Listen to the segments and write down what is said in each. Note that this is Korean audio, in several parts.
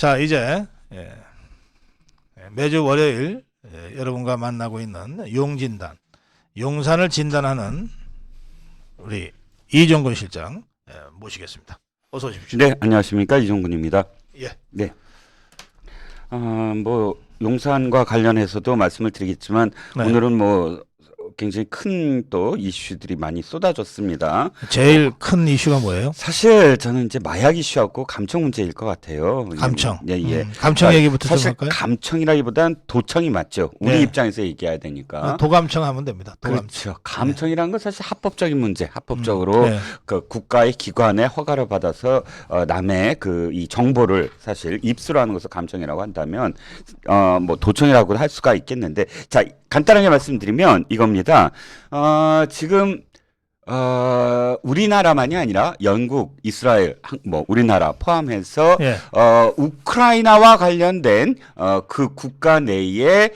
자, 이제 매주 월요일 여러분과 만나고 있는 용진단, 용산을 진단하는 우리 이종근 실장 모시겠습니다. 어서 오십시오. 네, 안녕하십니까, 이종근입니다. 예. 네. 뭐 용산과 관련해서도 말씀을 드리겠지만 네. 오늘은 뭐 굉장히 큰 또 이슈들이 많이 쏟아졌습니다. 제일 큰 이슈가 뭐예요? 사실 저는 이제 마약 이슈하고 감청 문제일 것 같아요. 감청. 예, 예. 감청 얘기부터 좀 사실 할까요? 감청이라기보단 도청이 맞죠. 우리 네. 입장에서 얘기해야 되니까. 도감청 하면 됩니다. 도감청. 그렇죠. 감청이라는 건 사실 합법적인 문제, 합법적으로 네. 그 국가의 기관의 허가를 받아서 남의 그 이 정보를 사실 입수를 하는 것을 감청이라고 한다면 뭐 도청이라고 할 수가 있겠는데, 자, 간단하게 말씀드리면 이겁니다. 지금 우리나라만이 아니라 영국, 이스라엘, 뭐 우리나라 포함해서 예. 우크라이나와 관련된 그 국가 내의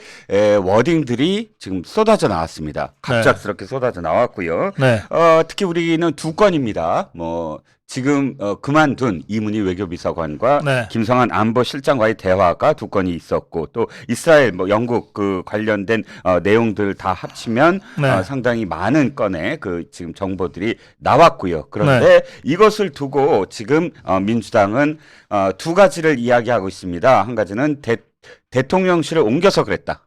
워딩들이 지금 쏟아져 나왔습니다. 갑작스럽게 쏟아져 나왔고요. 네. 특히 우리는 두 건입니다. 뭐 지금 그만둔 이문희 외교비서관과 네. 김성한 안보실장과의 대화가 두 건이 있었고, 또 이스라엘, 뭐 영국 그 관련된 내용들 다 합치면 네. 상당히 많은 건의 그 지금 정보들이 나왔고요. 그런데 네. 이것을 두고 지금 민주당은 두 가지를 이야기하고 있습니다. 한 가지는 대통령실을 옮겨서 그랬다.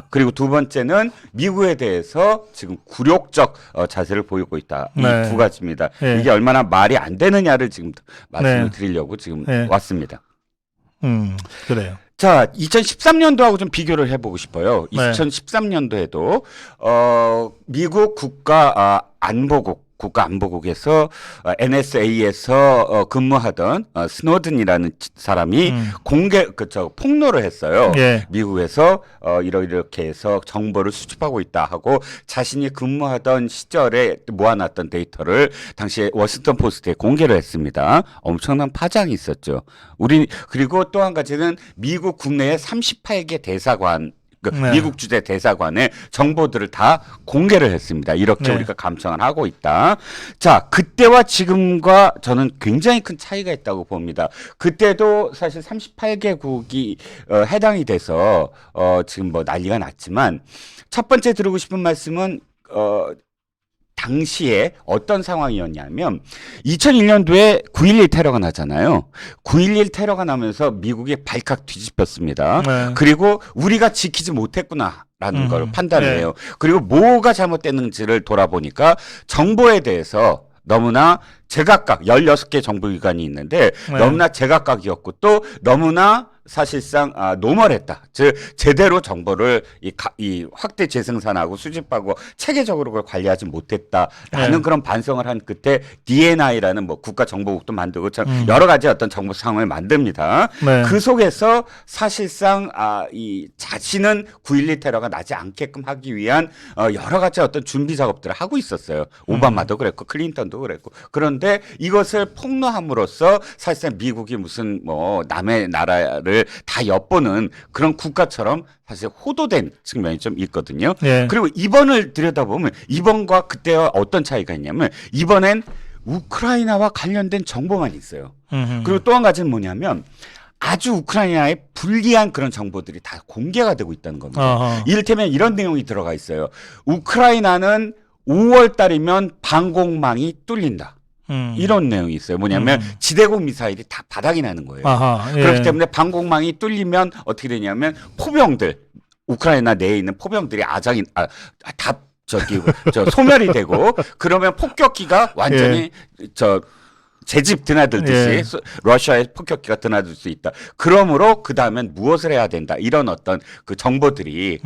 그리고 두 번째는 미국에 대해서 지금 굴욕적 자세를 보이고 있다. 이 네. 두 가지입니다. 네. 이게 얼마나 말이 안 되느냐를 지금 말씀을 네. 드리려고 지금 네. 왔습니다. 그래요. 자, 2013년도하고 좀 비교를 해보고 싶어요. 네. 2013년도에도 미국 국가안보국에서 NSA에서 근무하던 스노든이라는 사람이 폭로를 했어요. 예. 미국에서 이렇게 해서 정보를 수집하고 있다 하고 자신이 근무하던 시절에 모아놨던 데이터를 당시에 워싱턴 포스트에 공개를 했습니다. 엄청난 파장이 있었죠. 그리고 또 한 가지는 미국 국내에 38개 대사관, 네. 미국 주재 대사관의 정보들을 다 공개를 했습니다. 이렇게 네. 우리가 감청을 하고 있다. 자, 그때와 지금과 저는 굉장히 큰 차이가 있다고 봅니다. 그때도 사실 38개국이 해당이 돼서 지금 뭐 난리가 났지만, 첫 번째 드리고 싶은 말씀은 당시에 어떤 상황이었냐면 2001년도에 9.11 테러가 나잖아요. 9.11 테러가 나면서 미국이 발칵 뒤집혔습니다. 네. 그리고 우리가 지키지 못했구나라는 걸 판단을 네. 해요. 그리고 뭐가 잘못됐는지를 돌아보니까 정보에 대해서 너무나 제각각 16개 정보기관이 있는데 네. 너무나 제각각이었고, 또 너무나 사실상 노멀했다. 즉 제대로 정보를 이 확대 재생산하고 수집하고 체계적으로 그걸 관리하지 못했다라는 네. 그런 반성을 한 끝에 DNI라는 뭐 국가정보국도 만들고 여러 가지 어떤 정보 상황을 만듭니다. 네. 그 속에서 사실상 이 자신은 9.11 테러가 나지 않게끔 하기 위한 여러 가지 어떤 준비 작업들을 하고 있었어요. 오바마도 그랬고 클린턴도 그랬고. 그런데 이것을 폭로함으로써 사실상 미국이 무슨 뭐 남의 나라를 다 엿보는 그런 국가처럼 사실 호도된 측면이 좀 있거든요. 예. 그리고 이번을 들여다보면 이번과 그때와 어떤 차이가 있냐면, 이번엔 우크라이나와 관련된 정보만 있어요. 그리고 또 한 가지는 뭐냐면 아주 우크라이나에 불리한 그런 정보들이 다 공개가 되고 있다는 겁니다. 어허. 이를테면 이런 내용이 들어가 있어요. 우크라이나는 5월 달이면 방공망이 뚫린다. 이런 내용이 있어요. 뭐냐면 지대공 미사일이 다 바닥이 나는 거예요. 아하, 예. 그렇기 때문에 방공망이 뚫리면 어떻게 되냐면 포병들, 우크라이나 내에 있는 포병들이 소멸이 되고, 그러면 폭격기가 완전히 제집 드나들듯이 예. 러시아의 폭격기가 드나들 수 있다. 그러므로 그 다음엔 무엇을 해야 된다. 이런 어떤 그 정보들이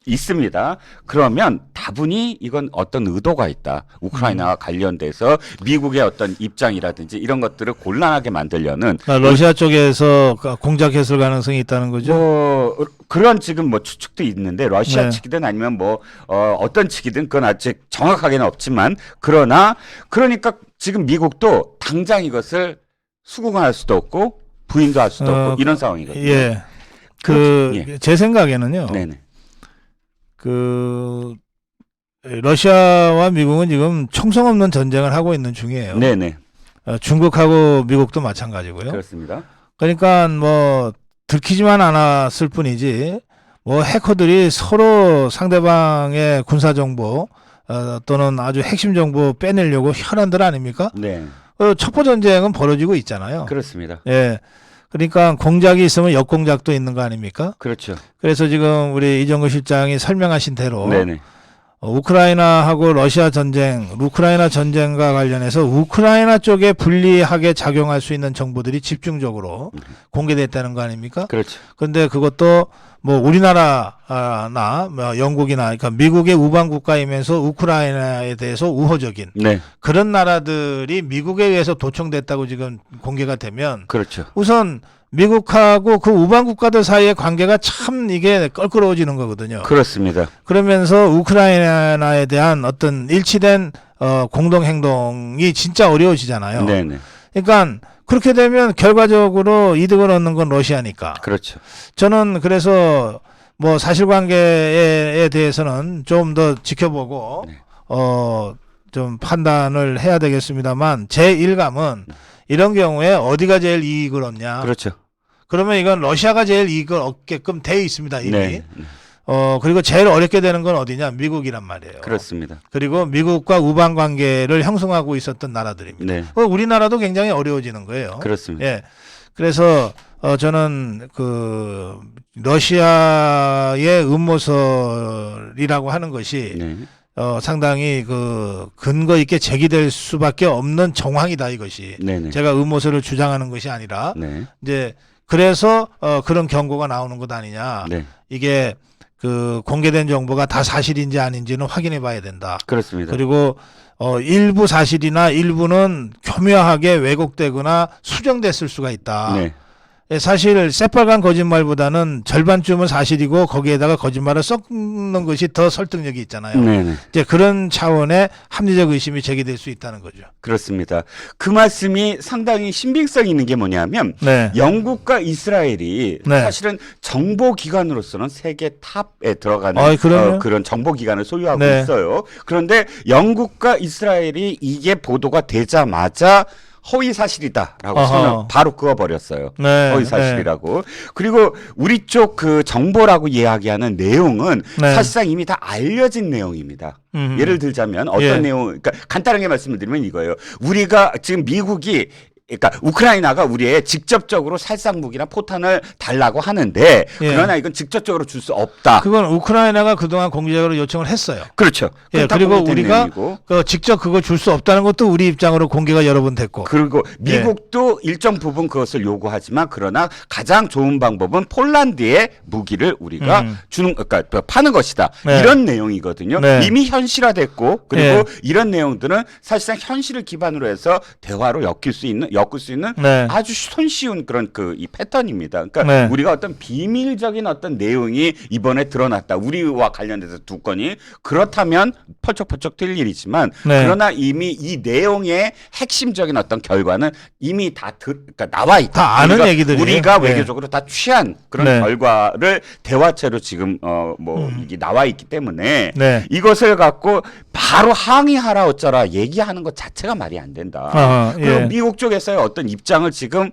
있습니다. 그러면 다분히 이건 어떤 의도가 있다. 우크라이나와 관련돼서 미국의 어떤 입장이라든지 이런 것들을 곤란하게 만들려는 러시아 쪽에서 공작했을 가능성이 있다는 거죠. 뭐 그런 지금 뭐 추측도 있는데, 러시아 네. 측이든 아니면 뭐 어떤 측이든 그건 아직 정확하게는 없지만, 그러니까 지금 미국도 당장 이것을 수긍할 수도 없고 부인도 할 수도 없고 이런 상황이거든요. 예. 예. 제 생각에는요. 네네. 러시아와 미국은 지금 총성 없는 전쟁을 하고 있는 중이에요. 네네. 중국하고 미국도 마찬가지고요. 그렇습니다. 그러니까 뭐 들키지만 않았을 뿐이지 뭐 해커들이 서로 상대방의 군사 정보 또는 아주 핵심 정보 빼내려고 혈안들 아닙니까? 네. 첩보 전쟁은 벌어지고 있잖아요. 그렇습니다. 예. 그러니까 공작이 있으면 역공작도 있는 거 아닙니까? 그렇죠. 그래서 지금 우리 이정구 실장이 설명하신 대로 네네. 우크라이나하고 러시아 전쟁, 우크라이나 전쟁과 관련해서 우크라이나 쪽에 불리하게 작용할 수 있는 정보들이 집중적으로 공개됐다는 거 아닙니까? 그렇죠. 그런데 그것도 뭐 우리나라나 뭐 영국이나 그러니까 미국의 우방 국가이면서 우크라이나에 대해서 우호적인 네. 그런 나라들이 미국에 의해서 도청됐다고 지금 공개가 되면 그렇죠. 우선 미국하고 그 우방 국가들 사이의 관계가 참 이게 껄끄러워지는 거거든요. 그렇습니다. 그러면서 우크라이나에 대한 어떤 일치된 공동 행동이 진짜 어려워지잖아요. 네네. 그러니까 그렇게 되면 결과적으로 이득을 얻는 건 러시아니까. 그렇죠. 저는 그래서 뭐 사실관계에 대해서는 좀 더 지켜보고 네. 좀 판단을 해야 되겠습니다만 제 일감은 이런 경우에 어디가 제일 이익을 얻냐. 그렇죠. 그러면 이건 러시아가 제일 이익을 얻게끔 돼 있습니다. 이미. 네. 그리고 제일 어렵게 되는 건 어디냐? 미국이란 말이에요. 그렇습니다. 그리고 미국과 우방 관계를 형성하고 있었던 나라들입니다. 네. 우리나라도 굉장히 어려워지는 거예요. 그렇습니다. 예. 그래서 저는 그 러시아의 음모설이라고 하는 것이 네. 상당히 그 근거 있게 제기될 수밖에 없는 정황이다 이것이. 네네. 제가 음모설을 주장하는 것이 아니라 네. 이제 그래서 그런 경고가 나오는 것 아니냐. 네. 이게 그 공개된 정보가 다 사실인지 아닌지는 확인해 봐야 된다. 그렇습니다. 그리고 일부 사실이나 일부는 교묘하게 왜곡되거나 수정됐을 수가 있다. 네. 사실 새빨간 거짓말보다는 절반쯤은 사실이고 거기에다가 거짓말을 섞는 것이 더 설득력이 있잖아요. 네네. 이제 그런 차원의 합리적 의심이 제기될 수 있다는 거죠. 그렇습니다. 그 말씀이 상당히 신빙성 있는 게 뭐냐면 네. 영국과 이스라엘이 네. 사실은 정보기관으로서는 세계 탑에 들어가는 그럼요. 그런 정보기관을 소유하고 네. 있어요. 그런데 영국과 이스라엘이 이게 보도가 되자마자 허위 사실이다라고 선을 바로 그어버렸어요. 네. 허위 사실이라고. 그리고 우리 쪽 그 정보라고 이야기하는 내용은 네. 사실상 이미 다 알려진 내용입니다. 예를 들자면 어떤 예. 내용, 그러니까 간단하게 말씀을 드리면 이거예요. 우리가 지금 미국이 그러니까 우크라이나가 우리의 직접적으로 살상 무기나 포탄을 달라고 하는데 예. 그러나 이건 직접적으로 줄 수 없다. 그건 우크라이나가 그동안 공개적으로 요청을 했어요. 그렇죠. 예, 다 그리고 공개된 우리가 내용이고. 직접 그거 줄 수 없다는 것도 우리 입장으로 공개가 여러 번 됐고. 그리고 미국도 일정 부분 그것을 요구하지만 그러나 가장 좋은 방법은 폴란드의 무기를 우리가 주는 그러니까 파는 것이다. 네. 이런 내용이거든요. 네. 이미 현실화됐고 그리고 예. 이런 내용들은 사실상 현실을 기반으로 해서 대화로 엮을 수 있는 네. 아주 손쉬운 그런 그 이 패턴입니다. 그러니까 네. 우리가 어떤 비밀적인 어떤 내용이 이번에 드러났다. 우리와 관련돼서 두 건이 그렇다면 펄쩍펄쩍 뛸 일이지만 네. 그러나 이미 이 내용의 핵심적인 어떤 결과는 이미 다 그러니까 나와 있다. 다 아는 얘기들이에요. 우리가 네. 외교적으로 다 취한 그런 네. 결과를 대화체로 지금 이게 나와 있기 때문에 네. 이것을 갖고 바로 항의하라 어쩌라 얘기하는 것 자체가 말이 안 된다. 그리고 예. 미국 쪽에서의 어떤 입장을 지금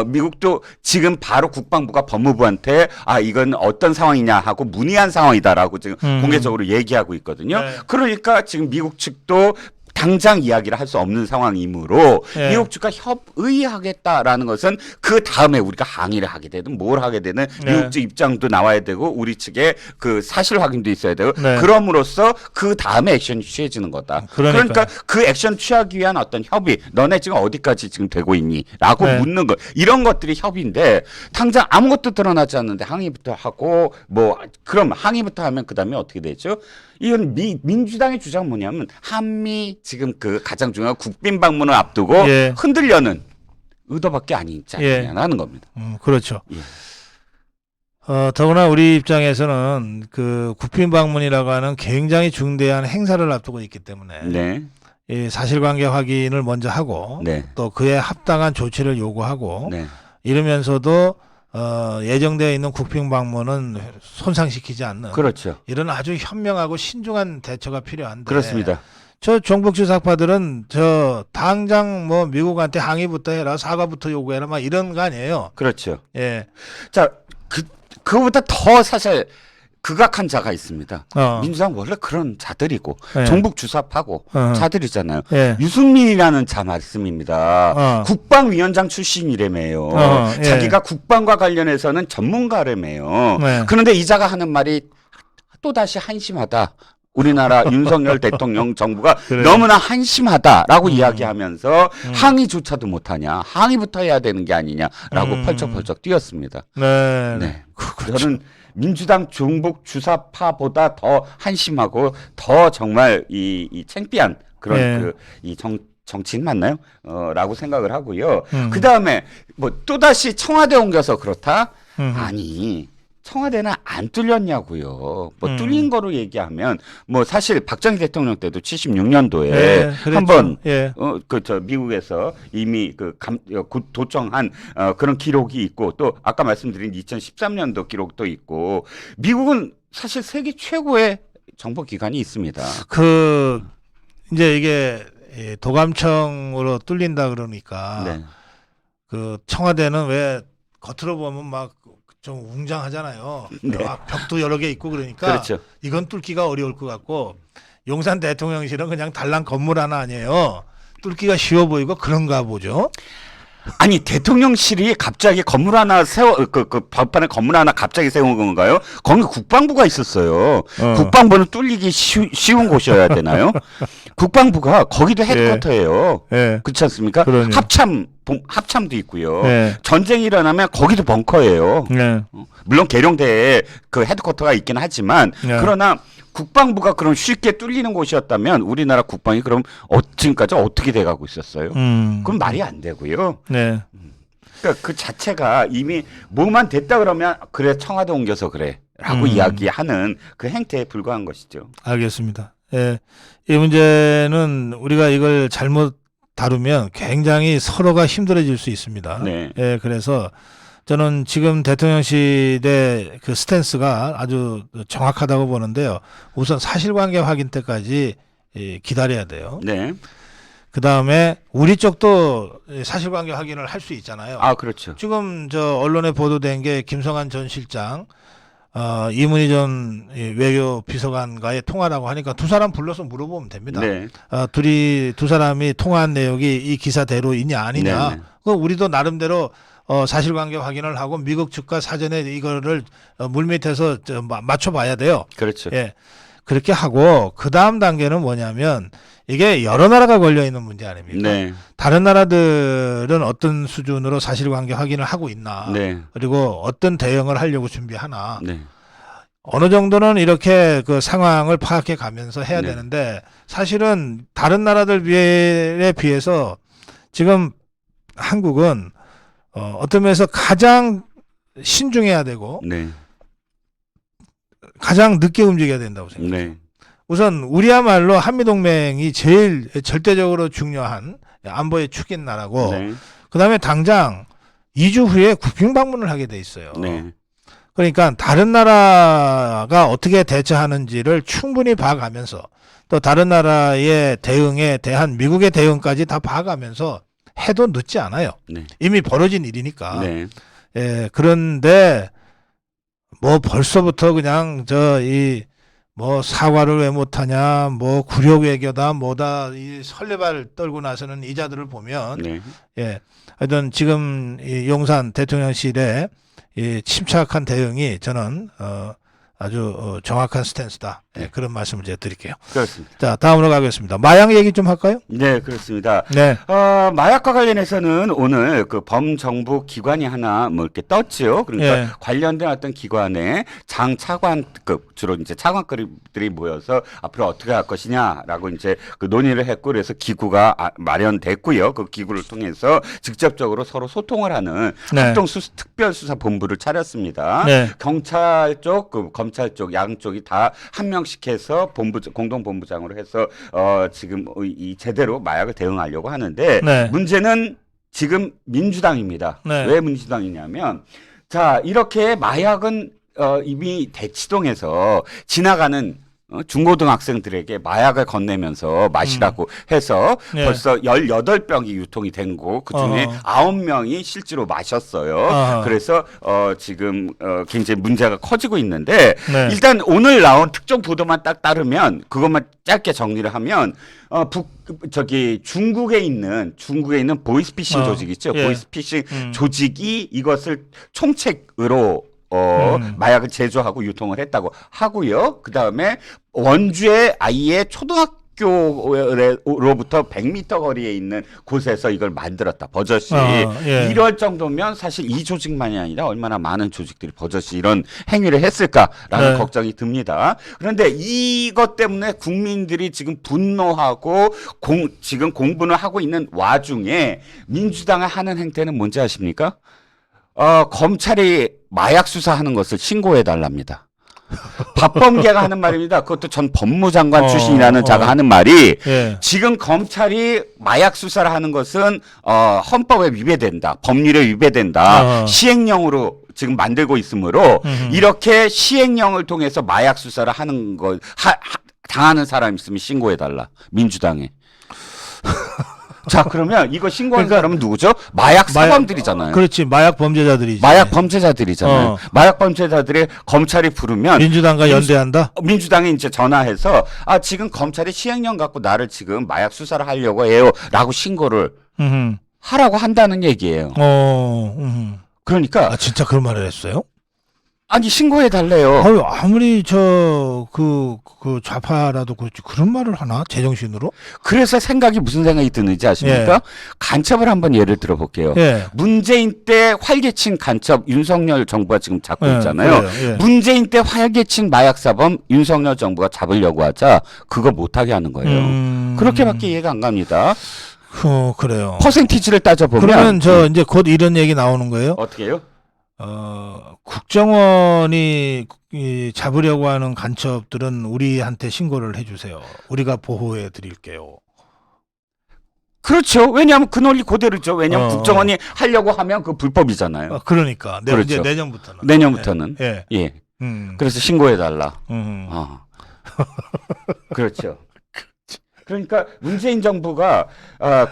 미국도 지금 바로 국방부가 법무부한테 이건 어떤 상황이냐 하고 문의한 상황이다라고 지금 공개적으로 얘기하고 있거든요. 네. 그러니까 지금 미국 측도 당장 이야기를 할 수 없는 상황이므로 예. 미국 측과 협의하겠다라는 것은 그 다음에 우리가 항의를 하게 되든 뭘 하게 되든 네. 미국 측 입장도 나와야 되고 우리 측의 그 사실 확인도 있어야 되고 네. 그럼으로써 그 다음에 액션이 취해지는 거다. 그러니까요. 그러니까 그 액션 취하기 위한 어떤 협의 너네 지금 어디까지 지금 되고 있니?라고 네. 묻는 것 이런 것들이 협의인데 당장 아무것도 드러나지 않는데 항의부터 하고 뭐 그럼 항의부터 하면 그 다음에 어떻게 되죠? 이건 민주당의 주장은 뭐냐면 한미 지금 그 가장 중요한 국빈 방문을 앞두고 예. 흔들려는 의도밖에 아니지 않느냐는 겁니다. 그렇죠. 예. 더구나 우리 입장에서는 그 국빈 방문이라고 하는 굉장히 중대한 행사를 앞두고 있기 때문에 네. 이 사실관계 확인을 먼저 하고 네. 또 그에 합당한 조치를 요구하고 네. 이러면서도 예정되어 있는 국빈 방문은 손상시키지 않는 그렇죠. 이런 아주 현명하고 신중한 대처가 필요한데 그렇습니다. 저 종북 주사파들은 저 당장 뭐 미국한테 항의부터 해라, 사과부터 요구해라, 막 이런 거 아니에요. 그렇죠. 예. 자, 그거보다 더 사실 극악한 자가 있습니다. 어. 민주당 원래 그런 자들이고 예. 종북 주사파고 자들이잖아요. 예. 유승민이라는 자 말씀입니다. 어. 국방위원장 출신이라며요. 예. 자기가 국방과 관련해서는 전문가라며요. 네. 그런데 이 자가 하는 말이 또다시 한심하다. 우리나라 윤석열 대통령 정부가 그래요. 너무나 한심하다라고 이야기하면서 항의조차도 못하냐. 항의부터 해야 되는 게 아니냐라고 펄쩍펄쩍 뛰었습니다. 네. 네. 그렇죠. 저는 민주당 종북 주사파보다 더 한심하고 더 정말 이 창피한 그런 네. 이 정치인 맞나요? 라고 생각을 하고요. 음. 그 다음에 뭐 또다시 청와대 옮겨서 그렇다? 음. 아니. 청와대는 안 뚫렸냐고요. 뭐 음. 뚫린 거로 얘기하면 뭐 사실 박정희 대통령 때도 76년도에 예, 그랬죠. 한번 예. 미국에서 이미 도청한 그런 기록이 있고 또 아까 말씀드린 2013년도 기록도 있고 미국은 사실 세계 최고의 정보 기관이 있습니다. 이제 이게 도감청으로 뚫린다 그러니까 네. 그 청와대는 왜 겉으로 보면 막 좀 웅장하잖아요. 네. 막 벽도 여러 개 있고 그러니까 그렇죠. 이건 뚫기가 어려울 것 같고 용산 대통령실은 그냥 달랑 건물 하나 아니에요. 뚫기가 쉬워 보이고 그런가 보죠. 아니 대통령실이 갑자기 건물 하나 법안에 건물 하나 갑자기 세운 건가요? 거기 국방부가 있었어요. 국방부는 뚫리기 쉬운 곳이어야 되나요? 국방부가 거기도 헤드쿼터예요. 예. 그렇지 않습니까? 그러네요. 합참도 있고요. 예. 전쟁이 일어나면 거기도 벙커예요. 네. 물론 계룡대에 그 헤드쿼터가 있긴 하지만 네. 그러나 국방부가 그럼 쉽게 뚫리는 곳이었다면 우리나라 국방이 그럼 지금까지 어떻게 돼가고 있었어요? 그럼 말이 안 되고요. 네. 그러니까 그 자체가 이미 뭐만 됐다 그러면 그래 청와대 옮겨서 그래라고 이야기하는 그 행태에 불과한 것이죠. 알겠습니다. 예. 이 문제는 우리가 이걸 잘못 다루면 굉장히 서로가 힘들어질 수 있습니다. 네. 예, 그래서 저는 지금 대통령실의 그 스탠스가 아주 정확하다고 보는데요. 우선 사실관계 확인 때까지 기다려야 돼요. 네. 그 다음에 우리 쪽도 사실관계 확인을 할 수 있잖아요. 아 그렇죠. 지금 저 언론에 보도된 게 김성한 전 실장, 이문희 전 외교 비서관과의 통화라고 하니까 두 사람 불러서 물어보면 됩니다. 네. 두 사람이 통화한 내용이 이 기사대로이냐 아니냐. 네, 네. 그 우리도 나름대로 사실관계 확인을 하고 미국 측과 사전에 이거를 물밑에서 맞춰봐야 돼요. 그렇죠. 예. 그렇게 하고 그 다음 단계는 뭐냐면 이게 여러 나라가 걸려 있는 문제 아닙니까? 네. 다른 나라들은 어떤 수준으로 사실관계 확인을 하고 있나? 네. 그리고 어떤 대응을 하려고 준비하나? 네. 어느 정도는 이렇게 그 상황을 파악해 가면서 해야 네. 되는데 사실은 다른 나라들에 비해서 지금 한국은 어떤 면에서 가장 신중해야 되고 네. 가장 늦게 움직여야 된다고 생각해요. 네. 우선 우리야말로 한미동맹이 제일 절대적으로 중요한 안보의 축인 나라고 네. 그다음에 당장 2주 후에 국빈 방문을 하게 돼 있어요. 네. 그러니까 다른 나라가 어떻게 대처하는지를 충분히 봐가면서 또 다른 나라의 대응에 대한 미국의 대응까지 다 봐가면서 해도 늦지 않아요. 네. 이미 벌어진 일이니까. 네. 예, 그런데 뭐 벌써부터 그냥 뭐 사과를 왜 못하냐, 뭐 굴욕 외교다, 뭐다 이 설레발 떨고 나서는 이자들을 보면 네. 예, 하여튼 지금 이 용산 대통령실의 이 침착한 대응이 저는 아주 정확한 스탠스다. 예, 그런 말씀을 제가 드릴게요. 그렇습니다. 자, 다음으로 가겠습니다. 마약 얘기 좀 할까요? 네, 그렇습니다. 네. 마약과 관련해서는 오늘 그 범정부 기관이 하나 뭐 이렇게 떴죠. 그러니까 예. 관련된 어떤 기관에 장 차관급 주로 이제 차관급들이 모여서 앞으로 어떻게 할 것이냐라고 이제 그 논의를 했고 그래서 기구가 마련됐고요. 그 기구를 통해서 직접적으로 서로 소통을 하는 네. 합동특별수사본부를 차렸습니다. 네. 경찰 쪽, 그 검찰 쪽 양쪽이 다 한 명씩 해서 공동본부장으로 해서 지금 이 제대로 마약을 대응하려고 하는데 네. 문제는 지금 민주당입니다. 네. 왜 민주당이냐면 자 이렇게 마약은 이미 대치동에서 지나가는 중고등학생들에게 마약을 건네면서 마시라고 해서 예. 벌써 18병이 유통이 된 거, 그중에 9명이 실제로 마셨어요. 어허. 그래서 지금 굉장히 문제가 커지고 있는데 네. 일단 오늘 나온 특정 보도만 딱 따르면 그것만 짧게 정리를 하면 중국에 있는 보이스피싱 조직 있죠. 예. 보이스피싱 조직이 이것을 총책으로 마약을 제조하고 유통을 했다고 하고요. 그 다음에 원주의 아이의 초등학교로부터 100m 거리에 있는 곳에서 이걸 만들었다. 버젓이. 예. 이럴 정도면 사실 이 조직만이 아니라 얼마나 많은 조직들이 버젓이 이런 행위를 했을까라는 네. 걱정이 듭니다. 그런데 이것 때문에 국민들이 지금 분노하고 지금 공분을 하고 있는 와중에 민주당이 하는 행태는 뭔지 아십니까? 검찰이 마약 수사하는 것을 신고해 달랍니다. 박범계가 하는 말입니다. 그것도 전 법무장관 출신이라는 자가 하는 말이 예. 지금 검찰이 마약 수사를 하는 것은 헌법에 위배된다. 법률에 위배된다. 시행령으로 지금 만들고 있으므로 이렇게 시행령을 통해서 마약 수사를 하는 거 당하는 사람 있으면 신고해 달라. 민주당에. 자, 그러면 이거 신고하는 사람은 누구죠? 마약 사범들이잖아요. 그렇지. 마약 범죄자들이지. 마약 범죄자들이잖아요. 마약 범죄자들이 검찰이 부르면 민주당과 연대한다? 민주당이 이제 전화해서 지금 검찰이 시행령 갖고 나를 지금 마약 수사를 하려고 해요라고 신고를 하라고 한다는 얘기예요. 그러니까 진짜 그런 말을 했어요? 아니 신고해 달래요. 아유, 아무리 그 좌파라도 그렇지 그런 말을 하나? 제정신으로? 그래서 무슨 생각이 드는지 아십니까? 예. 간첩을 한번 예를 들어볼게요. 예. 문재인 때 활개친 간첩 윤석열 정부가 지금 잡고 있잖아요. 그래요. 예. 문재인 때 활개친 마약사범 윤석열 정부가 잡으려고 하자 그거 못하게 하는 거예요. 그렇게밖에 이해가 안 갑니다. 그래요. 퍼센티지를 따져보면 그러면 이제 곧 이런 얘기 나오는 거예요? 어떻게 해요? 국정원이 잡으려고 하는 간첩들은 우리한테 신고를 해주세요. 우리가 보호해 드릴게요. 그렇죠. 왜냐하면 그 논리 그대로죠. 왜냐하면 국정원이 하려고 하면 그 불법이잖아요. 그러니까 그렇죠. 이제 내년부터는. 내년부터는. 예. 예. 그래서 신고해달라. 그렇죠. 그러니까 문재인 정부가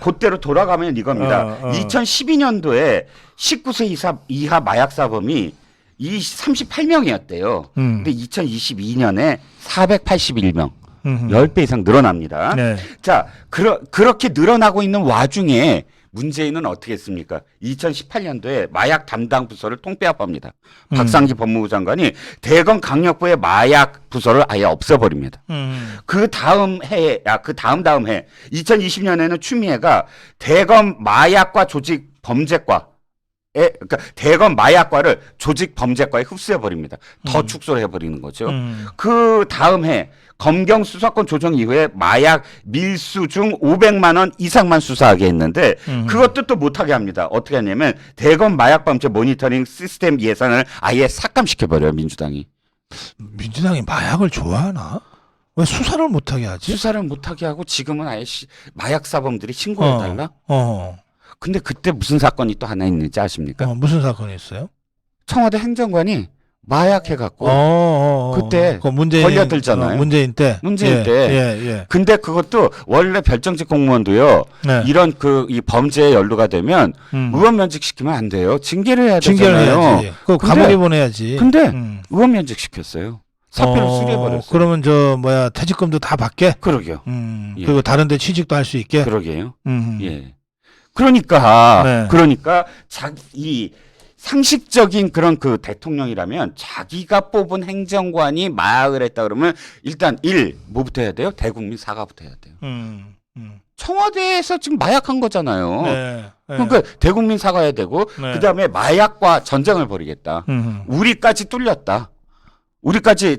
그때로 돌아가면 이겁니다. 2012년도에 19세 이하 마약 사범이 38명이었대요. 근데 2022년에 481명. 10배 이상 늘어납니다. 네. 자, 그렇게 늘어나고 있는 와중에 문재인은 어떻게 했습니까? 2018년도에 마약 담당 부서를 통폐합합니다. 박상기 법무부 장관이 대검 강력부의 마약 부서를 아예 없애버립니다. 그 다음 해 2020년에는 추미애가 대검 마약과 조직 범죄과 그러니까 대검 마약과를 조직 범죄과에 흡수해 버립니다. 더 축소를 해버리는 거죠. 그 다음 해 검경 수사권 조정 이후에 마약 밀수 중 500만 원 이상만 수사하게 했는데 그것도 또 못하게 합니다. 어떻게 하냐면 대검 마약 범죄 모니터링 시스템 예산을 아예 삭감시켜 버려요. 민주당이. 민주당이 마약을 좋아하나? 왜 수사를 못하게 하지? 수사를 못하게 하고 지금은 아예 마약 사범들이 신고해 달라. 근데 그때 무슨 사건이 또 하나 있는지 아십니까? 무슨 사건이 있어요? 청와대 행정관이 마약 해갖고 그때 문재인, 걸려들잖아요. 문재인 때. 예. 근데 그것도 원래 별정직 공무원도요. 네. 이런 이 범죄에 연루가 되면 의원 면직시키면 안 돼요. 징계를 해야 되잖아요. 해야지. 감옥에 보내야지. 근데 의원 면직시켰어요. 사표를 수리해버렸어요. 그러면 퇴직금도 다 받게? 그러게요. 예. 그리고 다른 데 취직도 할 수 있게? 그러게요. 예. 그러니까 이 상식적인 그런 그 대통령이라면 자기가 뽑은 행정관이 마약을 했다 그러면 일단 뭐부터 해야 돼요? 대국민 사과부터 해야 돼요. 청와대에서 지금 마약한 거잖아요. 네. 그러니까 대국민 사과해야 되고 그다음에 마약과 전쟁을 벌이겠다. 우리까지 뚫렸다. 우리까지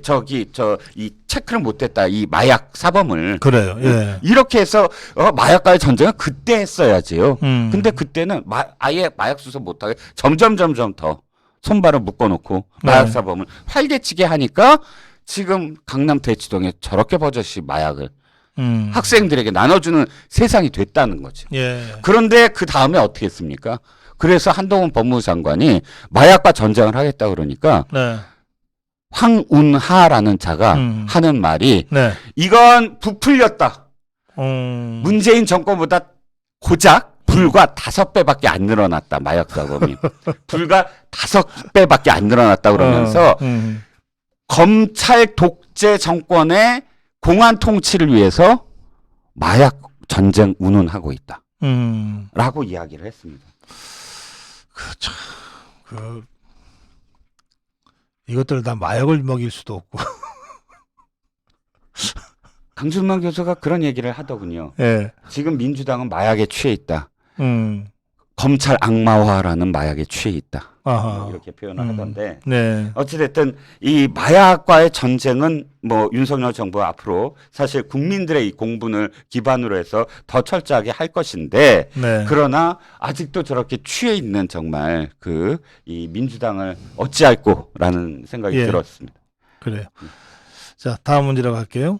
이 체크를 못했다. 이 마약 사범을. 그래요. 예. 이렇게 해서 마약과의 전쟁은 그때 했어야지요. 근데 그때는 아예 마약 수사 못하게 점점 더 손발을 묶어놓고 마약 사범을 활개치게 하니까 지금 강남 대치동에 저렇게 버젓이 마약을 학생들에게 나눠주는 세상이 됐다는 거죠. 예. 그런데 그 다음에 어떻게 했습니까? 그래서 한동훈 법무부 장관이 마약과 전쟁을 하겠다 그러니까 황운하라는 자가 하는 말이 네. 이건 부풀렸다. 음. 문재인 정권보다 고작 불과 5배밖에 안 늘어났다. 마약 자금이. 불과 5배밖에 안 늘어났다 그러면서 검찰 독재 정권의 공안 통치를 위해서 마약 전쟁 운운하고 있다. 라고 이야기를 했습니다. 참, 이것들 다 마약을 먹일 수도 없고. 강준만 교수가 그런 얘기를 하더군요. 예. 지금 민주당은 마약에 취해 있다. 음. 검찰 악마화라는 마약에 취해 있다. 아하. 이렇게 표현을 하던데 네. 어찌됐든 이 마약과의 전쟁은 뭐 윤석열 정부 앞으로 사실 국민들의 이 공분을 기반으로 해서 더 철저하게 할 것인데 네. 그러나 아직도 저렇게 취해 있는 정말 그 이 민주당을 어찌할꼬라는 생각이 예. 들었습니다. 그래요. 자, 다음 문제로 갈게요.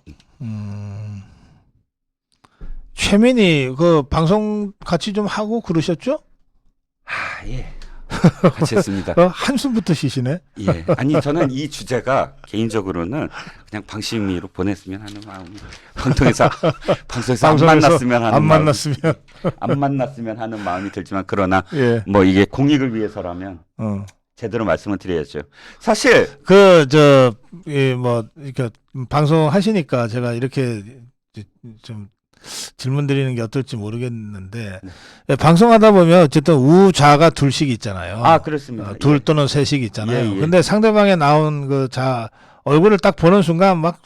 최민희 그 방송 같이 좀 하고 그러셨죠? 아, 예. 같이 했습니다. 한숨부터 쉬시네. 예. 아니 저는 이 주제가 개인적으로는 그냥 방심위로 보냈으면 하는 마음이 방송에서 안 만났으면 하는 안 마음, 만났으면. 안 만났으면 하는 마음이 들지만 그러나 예. 뭐 이게 공익을 위해서라면 제대로 말씀을 드려야죠. 사실 뭐 이렇게 방송 하시니까 제가 이렇게 좀 질문 드리는 게 어떨지 모르겠는데 예, 방송하다 보면 어쨌든 우좌가 둘씩 있잖아요. 아 그렇습니다. 둘 예. 또는 셋씩 있잖아요. 예, 예. 근데 상대방에 나온 그 자 얼굴을 딱 보는 순간 막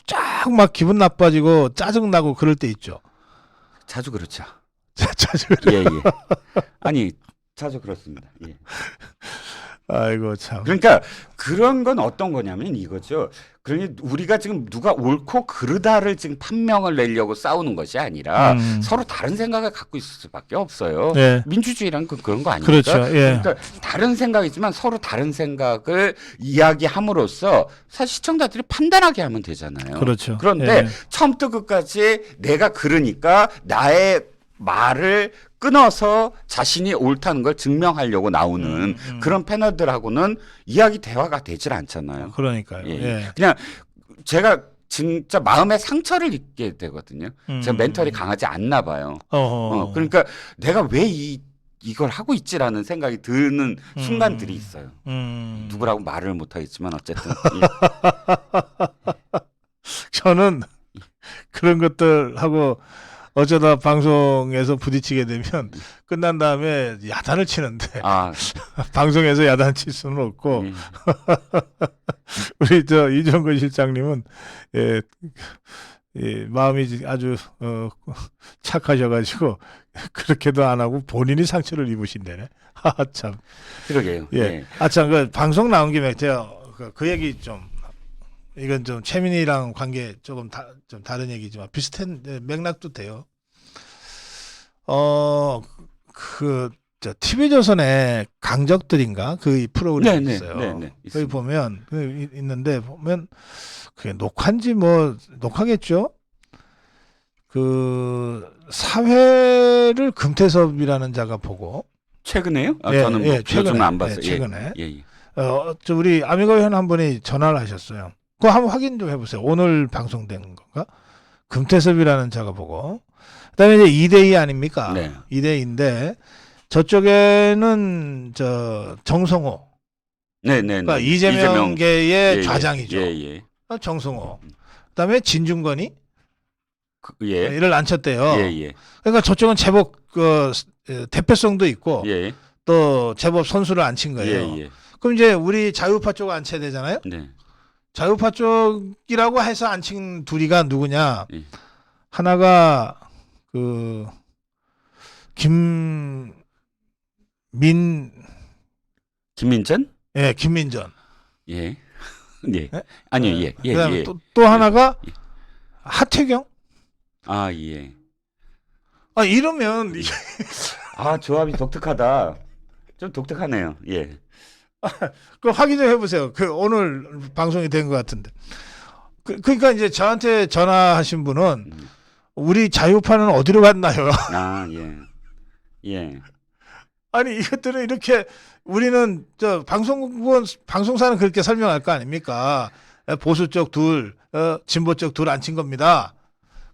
기분 나빠지고 짜증 나고 그럴 때 있죠. 자주 그렇죠. 자주 예, 예. 아니 자주 그렇습니다. 예. 아이고 참. 그러니까 그런 건 어떤 거냐면 이거죠. 그러니 우리가 지금 누가 옳고 그르다를 지금 판명을 내려고 싸우는 것이 아니라 서로 다른 생각을 갖고 있을 수밖에 없어요. 네. 민주주의란 그런 거 아닙니까? 그렇죠. 예. 그러니까 다른 생각이지만 서로 다른 생각을 이야기함으로써 사실 시청자들이 판단하게 하면 되잖아요. 그렇죠. 그런데 예. 처음부터 끝까지 내가 그러니까 나의 말을 끊어서 자신이 옳다는 걸 증명하려고 나오는 그런 패널들하고는 이야기 대화가 되질 않잖아요. 그러니까요. 예. 예. 그냥 제가 진짜 마음에 상처를 입게 되거든요. 제가 멘탈이 강하지 않나 봐요. 그러니까 내가 왜 이걸 하고 있지라는 생각이 드는 순간들이 있어요. 누구라고 말을 못 하겠지만 어쨌든 저는 그런 것들하고 어쩌다 방송에서 부딪히게 되면 끝난 다음에 야단을 치는데 아, 방송에서 야단 칠 수는 없고 우리 이종근 실장님은 예, 마음이 아주 착하셔가지고 그렇게도 안 하고 본인이 상처를 입으신다네. 참. 그러게요. 예. 예. 참 그 방송 나온 김에 제가 그 얘기 좀 이건 좀 최민희랑 관계 조금 좀 다른 얘기지만 비슷한 맥락도 돼요. TV조선에 강적들인가 그 프로그램이 네, 있어요. 네, 네, 거기 보면 있는데 보면 그게 녹화인지 뭐 녹화겠죠. 그 사회를 금태섭이라는 자가 보고 최근에요? 아, 예, 저는 뭐 예, 최근에, 요즘은 안 봤어요. 예, 최근에. 예, 예. 우리 아미고 회원 한 분이 전화를 하셨어요. 그거 한번 확인 좀 해보세요. 오늘 방송된 건가? 금태섭이라는 자가 보고. 그다음에 이제 2대2 아닙니까? 네. 2대2인데 저쪽에는 정성호. 네. 그러니까 이재명계의 예, 좌장이죠. 예. 정성호. 그다음에 진중권이 예. 이를 앉혔대요. 예. 그러니까 저쪽은 제법 대표성도 있고 예. 또 제법 선수를 앉힌 거예요. 예. 그럼 이제 우리 자유파 쪽 앉혀야 되잖아요. 네. 자유파 쪽이라고 해서 앉힌 둘이가 누구냐? 예. 하나가 김민전? 예, 김민전. 예. 예. 아니요. 예. 그다음에 또 하나가 예. 하태경. 아, 예. 이러면 아, 조합이 독특하다. 좀 독특하네요. 예. 그 확인 좀 해보세요. 그 오늘 방송이 된 것 같은데. 그러니까 이제 저한테 전화하신 분은 우리 자유파는 어디로 갔나요? 아, 예. 아니 이것들은 이렇게 우리는 방송사는 그렇게 설명할 거 아닙니까? 보수 쪽 둘, 진보 쪽 둘 앉힌 겁니다.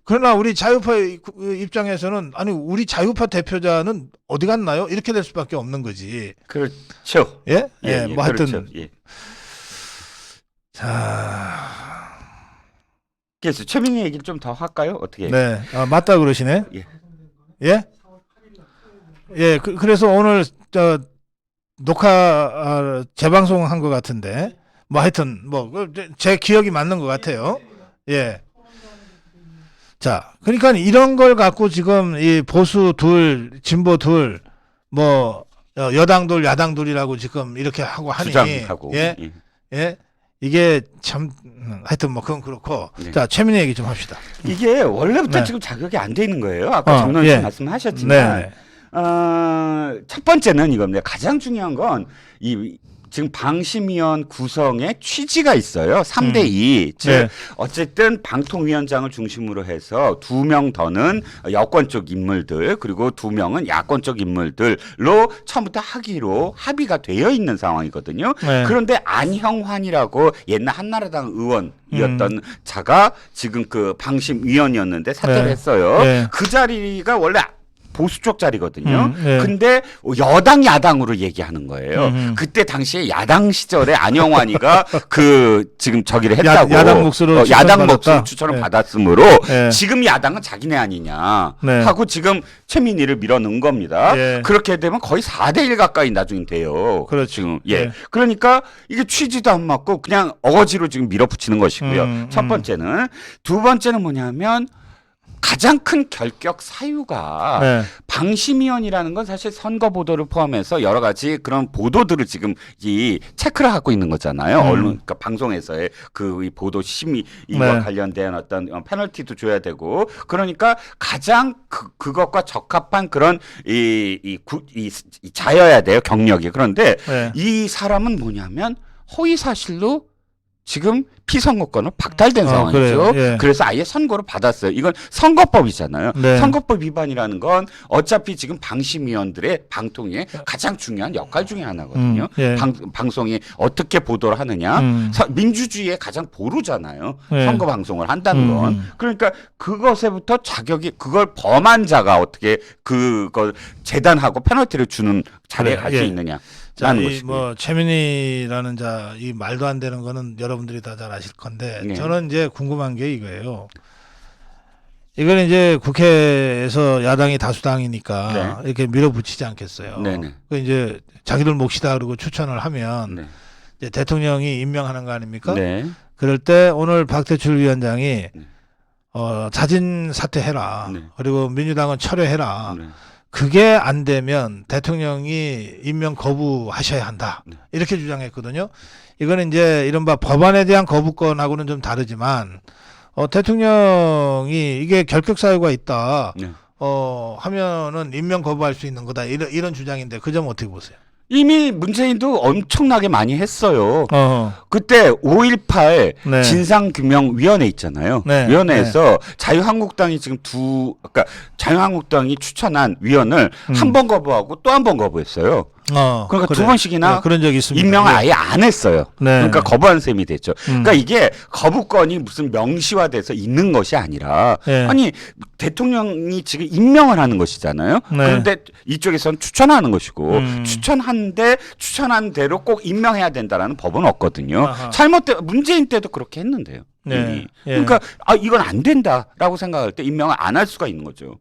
그러나 우리 자유파 입장에서는 아니 우리 자유파 대표자는 어디 갔나요? 이렇게 될 수밖에 없는 거지. 그렇죠. 예? 뭐 하여튼 그렇죠. 예. 자, 그래서 최민희 얘기를 좀 더 할까요? 어떻게? 네, 맞다 그러시네. 예. 예? 예, 그래서 오늘 녹화 재방송한 것 같은데 뭐 하여튼 뭐 제 기억이 맞는 것 같아요. 예. 자, 그러니까 이런 걸 갖고 지금 이 보수 둘, 진보 둘, 뭐 여당 둘, 야당 둘이라고 지금 이렇게 하고 하니, 주장하고. 예, 예, 이게 참 하여튼 뭐 그건 그렇고, 네. 자 최민희 얘기 좀 합시다. 이게 원래부터 네. 지금 자격이 안 돼 있는 거예요. 아까 정론씨 예. 말씀하셨지만, 네. 첫 번째는 이겁니다. 가장 중요한 건 지금 방심위원 구성의 취지가 있어요. 3대2. 즉 네. 어쨌든 방통위원장을 중심으로 해서 2명 더는 여권 쪽 인물들 그리고 2명은 야권 쪽 인물들로 처음부터 하기로 합의가 되어 있는 상황이거든요. 네. 그런데 안형환이라고 옛날 한나라당 의원이었던 자가 지금 그 방심위원이었는데 사퇴를 네. 했어요. 네. 그 자리가 원래 보수 쪽 자리거든요. 네. 근데 여당 야당으로 얘기하는 거예요. 그때 당시에 야당 시절에 안영환이가 지금 저기를 했다고 야당 몫으로 야당 추천받았다. 몫으로 추천을 네. 받았으므로 네. 지금 야당은 자기네 아니냐 네. 하고 지금 최민희를 밀어넣은 겁니다. 예. 그렇게 되면 거의 4대1 가까이 나중에 돼요. 그렇죠. 지금 예. 네. 그러니까 이게 취지도 안 맞고 그냥 어거지로 지금 밀어붙이는 것이고요. 첫 번째는. 두 번째는 뭐냐면 가장 큰 결격 사유가 네. 방심위원이라는 건 사실 선거 보도를 포함해서 여러 가지 그런 보도들을 지금 이 체크를 하고 있는 거잖아요. 언론, 그러니까 방송에서의 이 보도 심의와 네. 관련된 어떤 페널티도 줘야 되고 그러니까 가장 그것과 적합한 그런 이 자여야 돼요 경력이. 그런데 네. 이 사람은 뭐냐면 허위 사실로 지금 피선거권을 박탈된 상황이죠. 그래요. 예. 그래서 아예 선고를 받았어요. 이건 선거법이잖아요. 네. 선거법 위반이라는 건 어차피 지금 방심위원들의 방통위의 가장 중요한 역할 중에 하나거든요. 예. 방송이 어떻게 보도를 하느냐. 민주주의의 가장 보루잖아요. 예. 선거 방송을 한다는 건. 그러니까 그것에부터 자격이 그걸 범한 자가 어떻게 그걸 재단하고 페널티를 주는 자리에 그래, 갈 예. 수 있느냐. 자, 라는 이 것이고요. 뭐 최민희라는 자, 이 말도 안 되는 거는 여러분들이 다 잘 아실 건데 네. 저는 이제 궁금한 게 이거예요. 이건 이제 국회에서 야당이 다수당이니까 이렇게 밀어붙이지 않겠어요. 네네. 그 이제 자기들 몫이다 그러고 추천을 하면 네. 이제 대통령이 임명하는 거 아닙니까? 네. 그럴 때 오늘 박대출 위원장이 자진 사퇴해라. 네. 그리고 민주당은 철회해라. 네. 그게 안 되면 대통령이 임명 거부하셔야 한다. 네. 이렇게 주장했거든요. 이거는 이제 이른바 법안에 대한 거부권하고는 좀 다르지만 대통령이 이게 결격 사유가 있다. 네. 하면은 임명 거부할 수 있는 거다. 이런 주장인데 그 점 어떻게 보세요? 이미 문재인도 엄청나게 많이 했어요. 어. 그때 5.18 네. 진상규명위원회 있잖아요. 네. 위원회에서 자유한국당이 지금 그러니까 자유한국당이 추천한 위원을 한 번 거부하고 또 한 번 거부했어요. 그러니까 그래. 두 번씩이나 네, 그런 적이 있습니다. 임명을 예. 아예 안 했어요. 네. 그러니까 거부한 셈이 됐죠. 그러니까 이게 거부권이 무슨 명시화돼서 있는 것이 아니라 네. 아니 대통령이 지금 임명을 하는 것이잖아요. 네. 그런데 이쪽에서는 추천하는 것이고 음. 추천한 대로 꼭 임명해야 된다라는 법은 없거든요. 아하. 문재인 때도 그렇게 했는데요. 네. 이미. 예. 그러니까 이건 안 된다라고 생각할 때 임명을 안 할 수가 있는 거죠.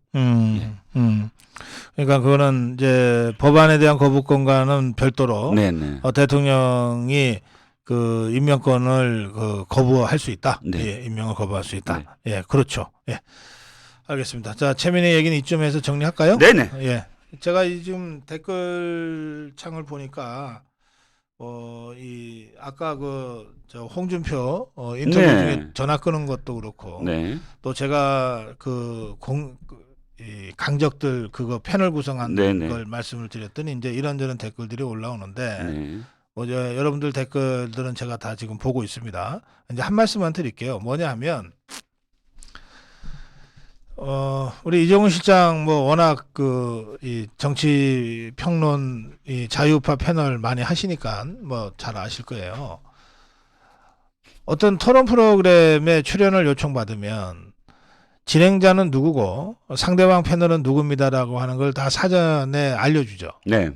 그러니까 그거는 이제 법안에 대한 거부권과는 별도로 네네. 대통령이 그 임명권을 거부할 수 있다. 네. 예, 임명을 거부할 수 있다. 네. 예, 그렇죠. 예, 알겠습니다. 자, 최민희 얘기는 이쯤에서 정리할까요? 네네. 예, 제가 지금 댓글 창을 보니까 아까 저 홍준표 인터뷰 네. 중에 전화 끊은 것도 그렇고 네. 또 제가 이 강적들 그거 패널 구성한 네네. 걸 말씀을 드렸더니 이제 이런저런 댓글들이 올라오는데 네. 여러분들 댓글들은 제가 다 지금 보고 있습니다. 이제 한 말씀만 드릴게요. 뭐냐 하면 우리 이정훈 실장 워낙 이 정치 평론 이 자유파 패널 많이 하시니까 잘 아실 거예요. 어떤 토론 프로그램에 출연을 요청받으면 진행자는 누구고 상대방 패널은 누굽니다라고 하는 걸 다 사전에 알려주죠. 네.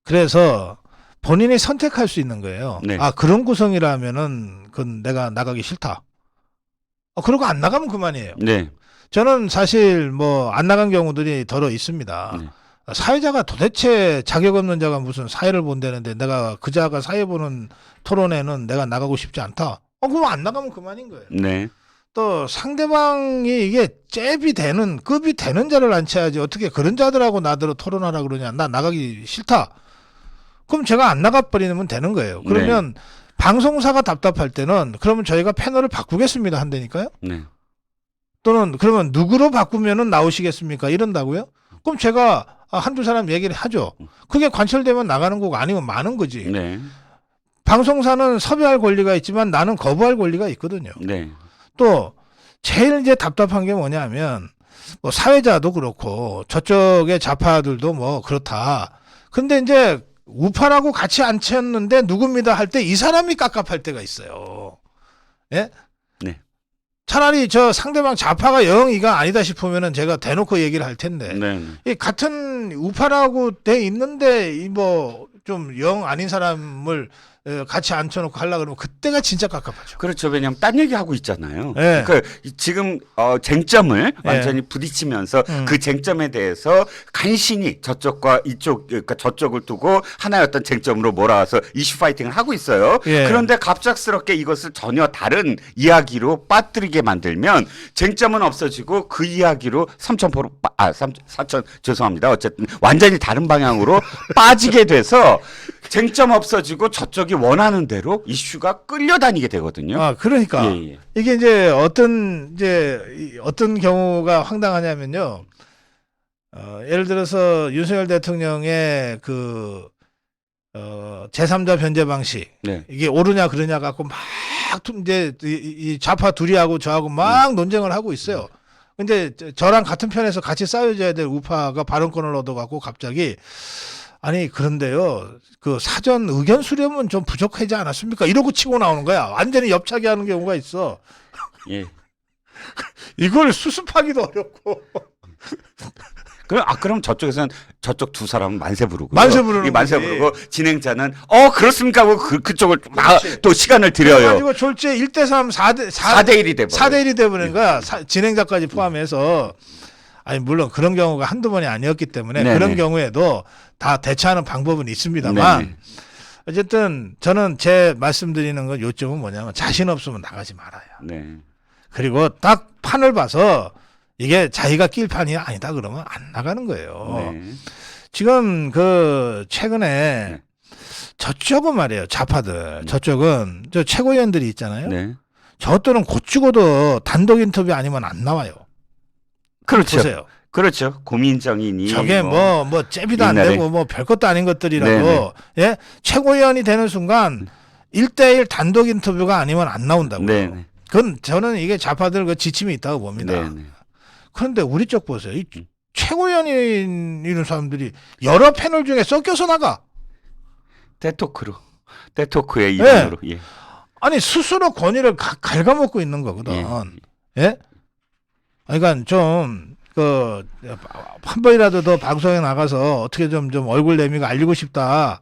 그래서 본인이 선택할 수 있는 거예요. 네. 아, 그런 구성이라면은 그건 내가 나가기 싫다. 그러고 안 나가면 그만이에요. 네. 저는 사실 뭐 안 나간 경우들이 더러 있습니다. 네. 사회자가 도대체 자격 없는 자가 무슨 사회를 본다는데 내가 그 자가 사회 보는 토론회는 내가 나가고 싶지 않다. 그럼 안 나가면 그만인 거예요. 네. 또 상대방이 이게 잽이 되는 급이 되는 자를 앉혀야지 어떻게 그런 자들하고 나더러 토론하라 그러냐. 나 나가기 싫다. 그럼 제가 안 나가버리면 되는 거예요. 그러면 방송사가 답답할 때는 그러면 저희가 패널을 바꾸겠습니다 한다니까요. 네. 또는 그러면 누구로 바꾸면은 나오시겠습니까? 이런다고요? 그럼 제가 한두 사람 얘기를 하죠. 그게 관철되면 나가는 거고 아니면 많은 거지. 네. 방송사는 섭외할 권리가 있지만 나는 거부할 권리가 있거든요. 네. 또 제일 이제 답답한 게 뭐냐면 뭐 사회자도 그렇고 저쪽의 좌파들도 뭐 그렇다. 근데 이제 우파라고 같이 앉혔는데 누굽니다 할 때 이 사람이 깝깝할 때가 있어요. 예? 네. 차라리 저 상대방 좌파가 영 이가 아니다 싶으면은 제가 대놓고 얘기를 할 텐데 네. 이 같은 우파라고 돼 있는데 이 뭐 좀 영 아닌 사람을 같이 앉혀놓고 하려 그러면 그때가 진짜 깝깝하죠. 그렇죠. 왜냐하면 딴 얘기하고 있잖아요. 네. 그 지금 쟁점을 완전히 부딪히면서 그 쟁점에 대해서 간신히 저쪽과 이쪽, 그러니까 저쪽을 두고 하나의 어떤 쟁점으로 몰아와서 이슈 파이팅을 하고 있어요. 예. 그런데 갑작스럽게 이것을 전혀 다른 이야기로 빠뜨리게 만들면 쟁점은 없어지고 그 이야기로 4천 죄송합니다. 어쨌든 완전히 다른 방향으로 빠지게 돼서 쟁점 없어지고 저쪽이 원하는 대로 이슈가 끌려다니게 되거든요. 그러니까 예. 이게 이제 어떤 경우가 황당하냐면요. 예를 들어서 윤석열 대통령의 그 제3자 변제 방식 네. 이게 옳으냐 그러냐 갖고 막 이제 이 좌파 둘이하고 저하고 막 논쟁을 하고 있어요. 근데 저랑 같은 편에서 같이 싸워줘야 될 우파가 발언권을 얻어갖고 갑자기 아니 그런데요 그 사전 의견 수렴은 좀 부족하지 않았습니까? 이러고 치고 나오는 거야. 완전히 옆차기 하는 경우가 있어. 예. 이걸 수습하기도 어렵고. 그럼 저쪽에서는 저쪽 두 사람은 만세 부르고 만세 부르는 만세 거지. 부르고 진행자는 그렇습니까 하고 그쪽을 막 그렇지. 또 시간을 들여요. 가지고 졸지에 1대3 4대 1이 돼 버려요. 4대 1이 돼 버린 거야. 진행자까지 포함해서. 아니 물론 그런 경우가 한두 번이 아니었기 때문에 네네. 그런 경우에도 다 대처하는 방법은 있습니다만 네네. 어쨌든 저는 제 말씀드리는 건 요점은 뭐냐면 자신 없으면 나가지 말아요. 네. 그리고 딱 판을 봐서 이게 자기가 낄 판이 아니다 그러면 안 나가는 거예요. 네. 지금 그 최근에 네. 저쪽은 말이에요. 좌파들. 저쪽은 저 최고위원들이 있잖아요. 네. 저들은 곧 죽어도 단독 인터뷰 아니면 안 나와요. 그렇죠. 보세요. 그렇죠. 고민정인이 저게 뭐 잽이도 안 옛날에. 되고 뭐 별것도 아닌 것들이라도 네네. 예? 최고위원이 되는 순간 1대1 단독 인터뷰가 아니면 안 나온다고요. 네. 그건 저는 이게 좌파들 그 지침이 있다고 봅니다. 네. 그런데 우리 쪽 보세요. 이 최고위원인 이런 사람들이 여러 패널 중에 섞여서 나가. 데토크의 이름으로. 예. 아니 스스로 권위를 갉아먹고 있는 거거든. 예? 그러니까 좀 그 한 번이라도 더 방송에 나가서 어떻게 좀 얼굴 내미고 알리고 싶다.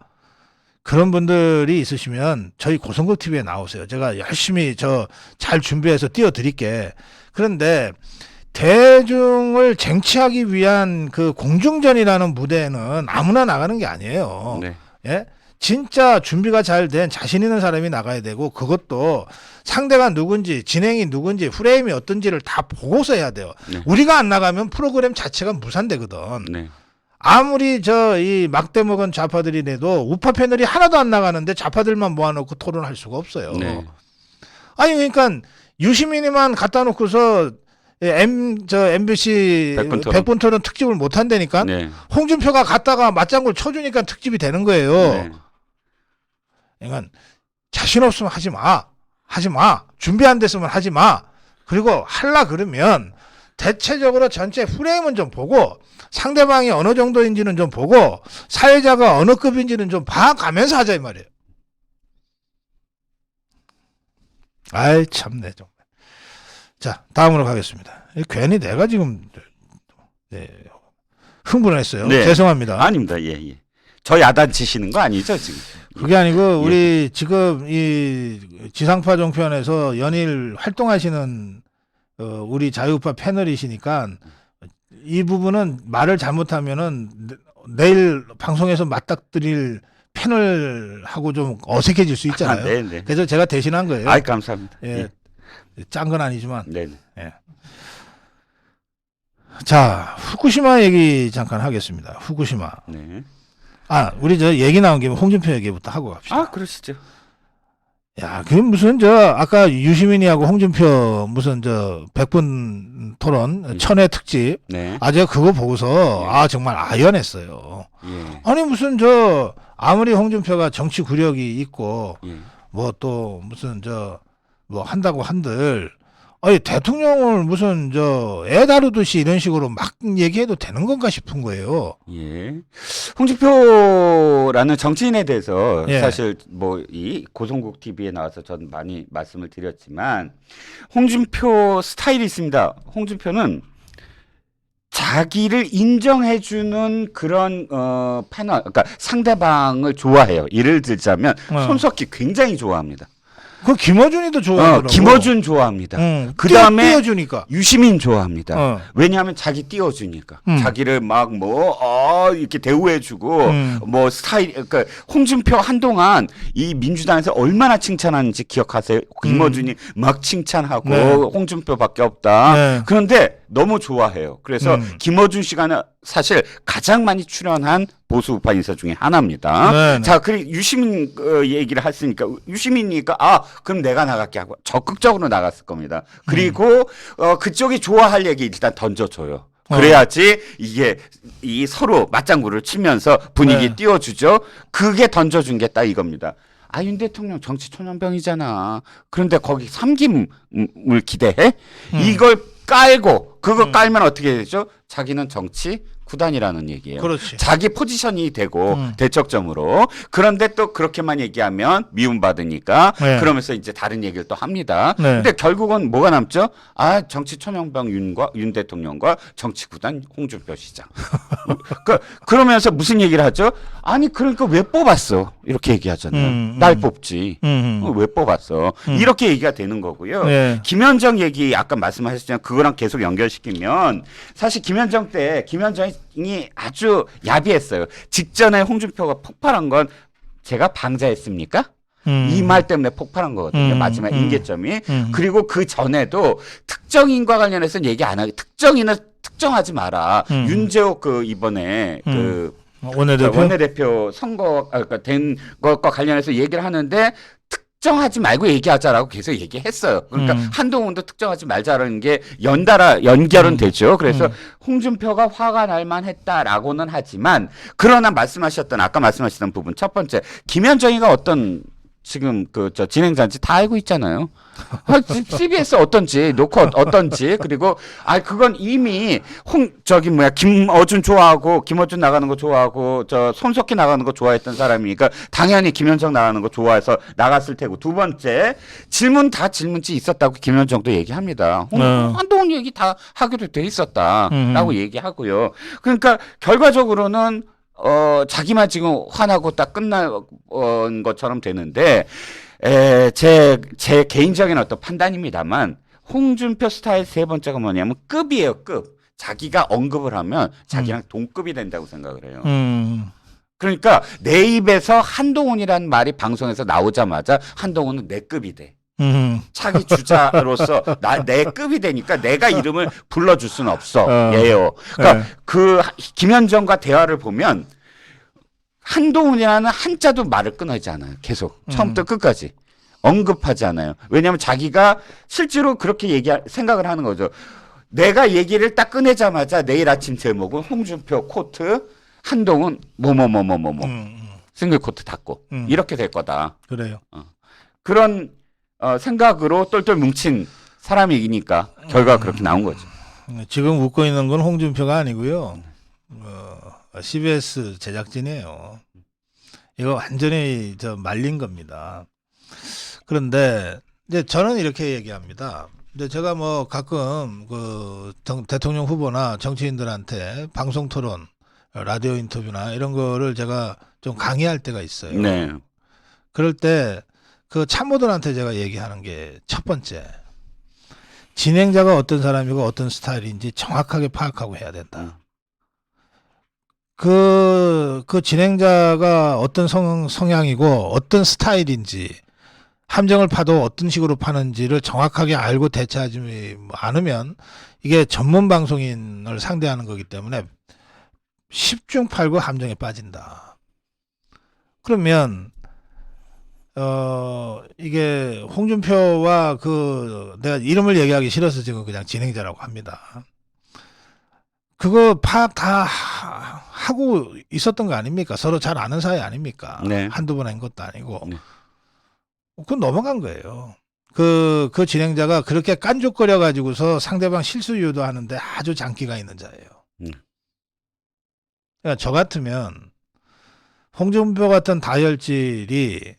그런 분들이 있으시면 저희 고성국 TV에 나오세요. 제가 열심히 잘 준비해서 띄워드릴게. 그런데 대중을 쟁취하기 위한 그 공중전이라는 무대에는 아무나 나가는 게 아니에요. 네. 예? 진짜 준비가 잘 된 자신 있는 사람이 나가야 되고 그것도 상대가 누군지 진행이 누군지 프레임이 어떤지를 다 보고서 해야 돼요. 네. 우리가 안 나가면 프로그램 자체가 무산되거든. 네. 아무리 이 막대 먹은 좌파들이라도 우파 패널이 하나도 안 나가는데 좌파들만 모아놓고 토론할 수가 없어요. 네. 아니 그러니까 유시민이만 갖다 놓고서 MBC 백분 토론 특집을 못 한다니까. 네. 홍준표가 갔다가 맞장구를 쳐주니까 특집이 되는 거예요. 네. 그러니까 자신 없으면 하지 마. 하지 마. 준비 안 됐으면 하지 마. 그리고 할라 그러면 대체적으로 전체 프레임은 좀 보고 상대방이 어느 정도인지는 좀 보고 사회자가 어느 급인지는 좀 봐가면서 하자 이 말이에요. 아이 참네 정말. 자 다음으로 가겠습니다. 괜히 내가 지금 네, 흥분했어요. 네. 죄송합니다. 아닙니다. 예, 예. 저 야단치시는 거 아니죠, 지금? 그게 아니고 우리 지금 이 지상파 종편에서 연일 활동하시는 우리 자유우파 패널이시니까 이 부분은 말을 잘못하면은 내일 방송에서 맞닥뜨릴 패널하고 좀 어색해질 수 있잖아요. 네, 네. 그래서 제가 대신한 거예요. 아이, 감사합니다. 예, 짠 건 아니지만. 네, 네. 자, 후쿠시마 얘기 잠깐 하겠습니다. 후쿠시마. 네. 아, 우리 저 얘기 나온 김에 홍준표 얘기부터 하고 갑시다. 아, 그러시죠. 야, 그 무슨 저 아까 유시민이하고 홍준표 무슨 저 100분 토론 천회 특집. 네. 아, 제가 그거 보고서 아 정말 아연했어요. 예. 아니 무슨 저 아무리 홍준표가 정치 구력이 있고 예. 뭐 또 무슨 저 뭐 한다고 한들 아니 대통령을 무슨 저 애 다루듯이 이런 식으로 막 얘기해도 되는 건가 싶은 거예요. 예. 홍준표라는 정치인에 대해서 예. 사실 뭐 이 고성국 TV에 나와서 전 많이 말씀을 드렸지만 홍준표 스타일이 있습니다. 홍준표는 자기를 인정해주는 그런 패널, 그러니까 상대방을 좋아해요. 예를 들자면 손석희 굉장히 좋아합니다. 그 김어준이도 좋아하더라고. 김어준 좋아합니다. 그다음에 그다음에 띄워주니까. 유시민 좋아합니다. 어. 왜냐하면 자기 띄워주니까 자기를 막 이렇게 대우해주고 뭐 스타일, 그러니까 홍준표 한동안 이 민주당에서 얼마나 칭찬하는지 기억하세요? 김어준이 막 칭찬하고 네. 홍준표밖에 없다. 네. 그런데 너무 좋아해요. 그래서 김어준 씨가 사실 가장 많이 출연한 보수 우파 인사 중에 하나입니다. 네. 자, 그리고 유시민 얘기를 했으니까 유시민이니까 그럼 내가 나갈게 하고 적극적으로 나갔을 겁니다. 그리고 그쪽이 좋아할 얘기 일단 던져줘요. 그래야지 이게 이 서로 맞장구를 치면서 분위기 네. 띄워주죠. 그게 던져준 게 딱 이겁니다. 아, 윤 대통령 정치 초년병이잖아. 그런데 거기 삼김을 기대해? 이걸 깔고 그거 깔면 어떻게 되죠? 자기는 정치 구단이라는 얘기예요. 그렇지. 자기 포지션이 되고 대척점으로. 그런데 또 그렇게만 얘기하면 미움받으니까 네. 그러면서 이제 다른 얘기를 또 합니다. 네. 근데 결국은 뭐가 남죠? 아, 정치 천연병 윤 대통령과 정치 구단 홍준표 시장. 그러면서 무슨 얘기를 하죠? 아니 그러니까 왜 뽑았어? 이렇게 얘기하잖아요. 날 뽑지. 왜 뽑았어? 이렇게 얘기가 되는 거고요. 네. 김현정 얘기 아까 말씀하셨지만 그거랑 계속 연결시키면 사실 김현정 때 김현정이 아주 야비했어요. 직전에 홍준표가 폭발한 건 제가 방자했습니까? 이 말 때문에 폭발한 거거든요. 마지막 인계점이. 그리고 그 전에도 특정인과 관련해서는 얘기 안 하고 특정인은 특정하지 마라. 윤재옥 이번에 원내대표 선거 그러니까 된 것과 관련해서 얘기를 하는데 특정하지 말고 얘기하자라고 계속 얘기했어요. 그러니까 한동훈도 특정하지 말자라는 게 연결은 되죠. 그래서 홍준표가 화가 날 만했다라고는 하지만 그러나 아까 말씀하셨던 부분 첫 번째 김현정이가 어떤 지금 저 진행자인지 다 알고 있잖아요. CBS 어떤지 놓고 어떤지 그리고 그건 이미 김어준 좋아하고 김어준 나가는 거 좋아하고 저 손석희 나가는 거 좋아했던 사람이니까 당연히 김현정 나가는 거 좋아해서 나갔을 테고 두 번째 질문지 있었다고 김현정도 얘기합니다. 한동훈 얘기 다 하기로 돼 있었다라고 얘기하고요. 그러니까 결과적으로는 자기만 지금 화나고 딱 끝난 것처럼 되는데, 제 개인적인 어떤 판단입니다만, 홍준표 스타일 세 번째가 뭐냐면 급이에요, 급. 자기가 언급을 하면 자기랑 동급이 된다고 생각을 해요. 그러니까 내 입에서 한동훈이라는 말이 방송에서 나오자마자 한동훈은 내 급이 돼. 차기 주자로서 내 급이 되니까 내가 이름을 불러줄 수는 없어. 얘요. 그러니까 그 김현정과 대화를 보면 한동훈이라는 한자도 말을 끊어지 않아요. 계속 처음부터 끝까지 언급하지 않아요. 왜냐하면 자기가 실제로 그렇게 생각을 하는 거죠. 내가 얘기를 딱 꺼내자마자 내일 아침 제목은 홍준표 코트 한동훈 뭐뭐뭐뭐뭐뭐 싱글 코트 닫고 이렇게 될 거다. 그래요. 그런 생각으로 똘똘 뭉친 사람이니까 결과가 그렇게 나온 거죠. 지금 웃고 있는 건 홍준표가 아니고요. CBS 제작진이에요. 이거 완전히 말린 겁니다. 그런데 이제 저는 이렇게 얘기합니다. 근데 제가 뭐 가끔 그 대통령 후보나 정치인들한테 방송 토론, 라디오 인터뷰나 이런 거를 제가 좀 강의할 때가 있어요. 네. 그럴 때 그 참모들한테 제가 얘기하는 게 첫 번째, 진행자가 어떤 사람이고 어떤 스타일인지 정확하게 파악하고 해야 된다. 그 진행자가 어떤 성향이고 어떤 스타일인지, 함정을 파도 어떤 식으로 파는지를 정확하게 알고 대처하지 않으면 이게 전문 방송인을 상대하는 거기 때문에 10중 8구 함정에 빠진다. 그러면 이게 홍준표와 내가 이름을 얘기하기 싫어서 지금 그냥 진행자라고 합니다. 그거 파악 다 하고 있었던 거 아닙니까? 서로 잘 아는 사이 아닙니까? 네. 한두 번 한 것도 아니고. 네. 그건 넘어간 거예요. 그 진행자가 그렇게 깐족거려 가지고서 상대방 실수 유도하는데 아주 장기가 있는 자예요. 그러니까 저 같으면 홍준표 같은 다혈질이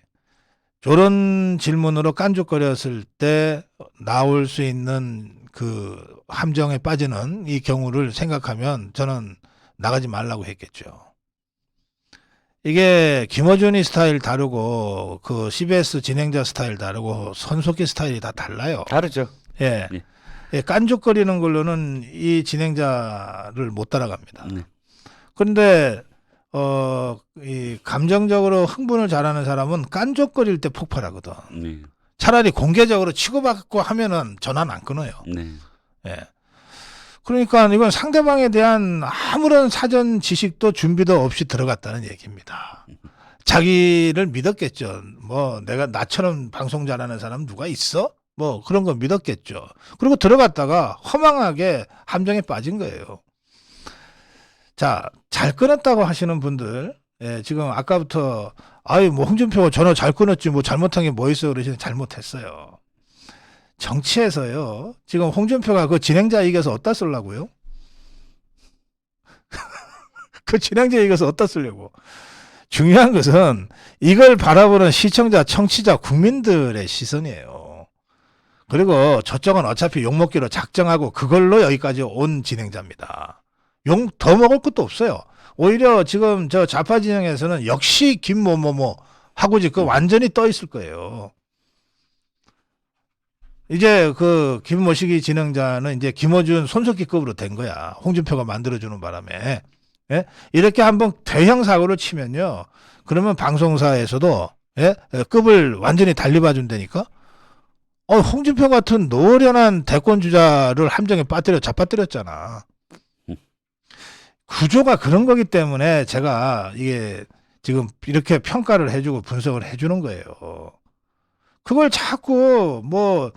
저런 질문으로 깐족거렸을 때 나올 수 있는 그 함정에 빠지는 이 경우를 생각하면 저는 나가지 말라고 했겠죠. 이게 김어준이 스타일 다르고 그 CBS 진행자 스타일 다르고 손석희 스타일이 다 달라요. 다르죠. 예. 예. 예, 깐족거리는 걸로는 이 진행자를 못 따라갑니다. 네. 그런데 이 감정적으로 흥분을 잘하는 사람은 깐족거릴 때 폭발하거든. 네. 차라리 공개적으로 치고받고 하면은 전화는 안 끊어요. 네. 예. 그러니까 이건 상대방에 대한 아무런 사전 지식도 준비도 없이 들어갔다는 얘기입니다. 자기를 믿었겠죠. 뭐 내가 나처럼 방송 잘하는 사람 누가 있어? 뭐 그런 거 믿었겠죠. 그리고 들어갔다가 허망하게 함정에 빠진 거예요. 자, 잘 끊었다고 하시는 분들, 예, 지금 아까부터 아유 뭐 홍준표가 전화 잘 끊었지 뭐 잘못한 게 뭐 있어요 그러시는 잘못했어요. 정치에서요. 지금 홍준표가 그 진행자 이겨서 어디다 쓰려고요? 그 진행자 이겨서 어디다 쓰려고? 중요한 것은 이걸 바라보는 시청자, 청취자, 국민들의 시선이에요. 그리고 저쪽은 어차피 욕먹기로 작정하고 그걸로 여기까지 온 진행자입니다. 욕 더 먹을 것도 없어요. 오히려 지금 저 좌파 진영에서는 역시 김뭐뭐뭐 하고 지금 완전히 떠 있을 거예요. 이제 그 김모시기 진행자는 이제 김어준 손석희급으로 된 거야. 홍준표가 만들어주는 바람에. 예? 이렇게 한번 대형 사고를 치면요. 그러면 방송사에서도 예? 급을 완전히 달리 봐준다니까. 홍준표 같은 노련한 대권 주자를 함정에 잡아뜨렸잖아. 구조가 그런 거기 때문에 제가 이게 지금 이렇게 평가를 해주고 분석을 해주는 거예요. 그걸 자꾸 뭐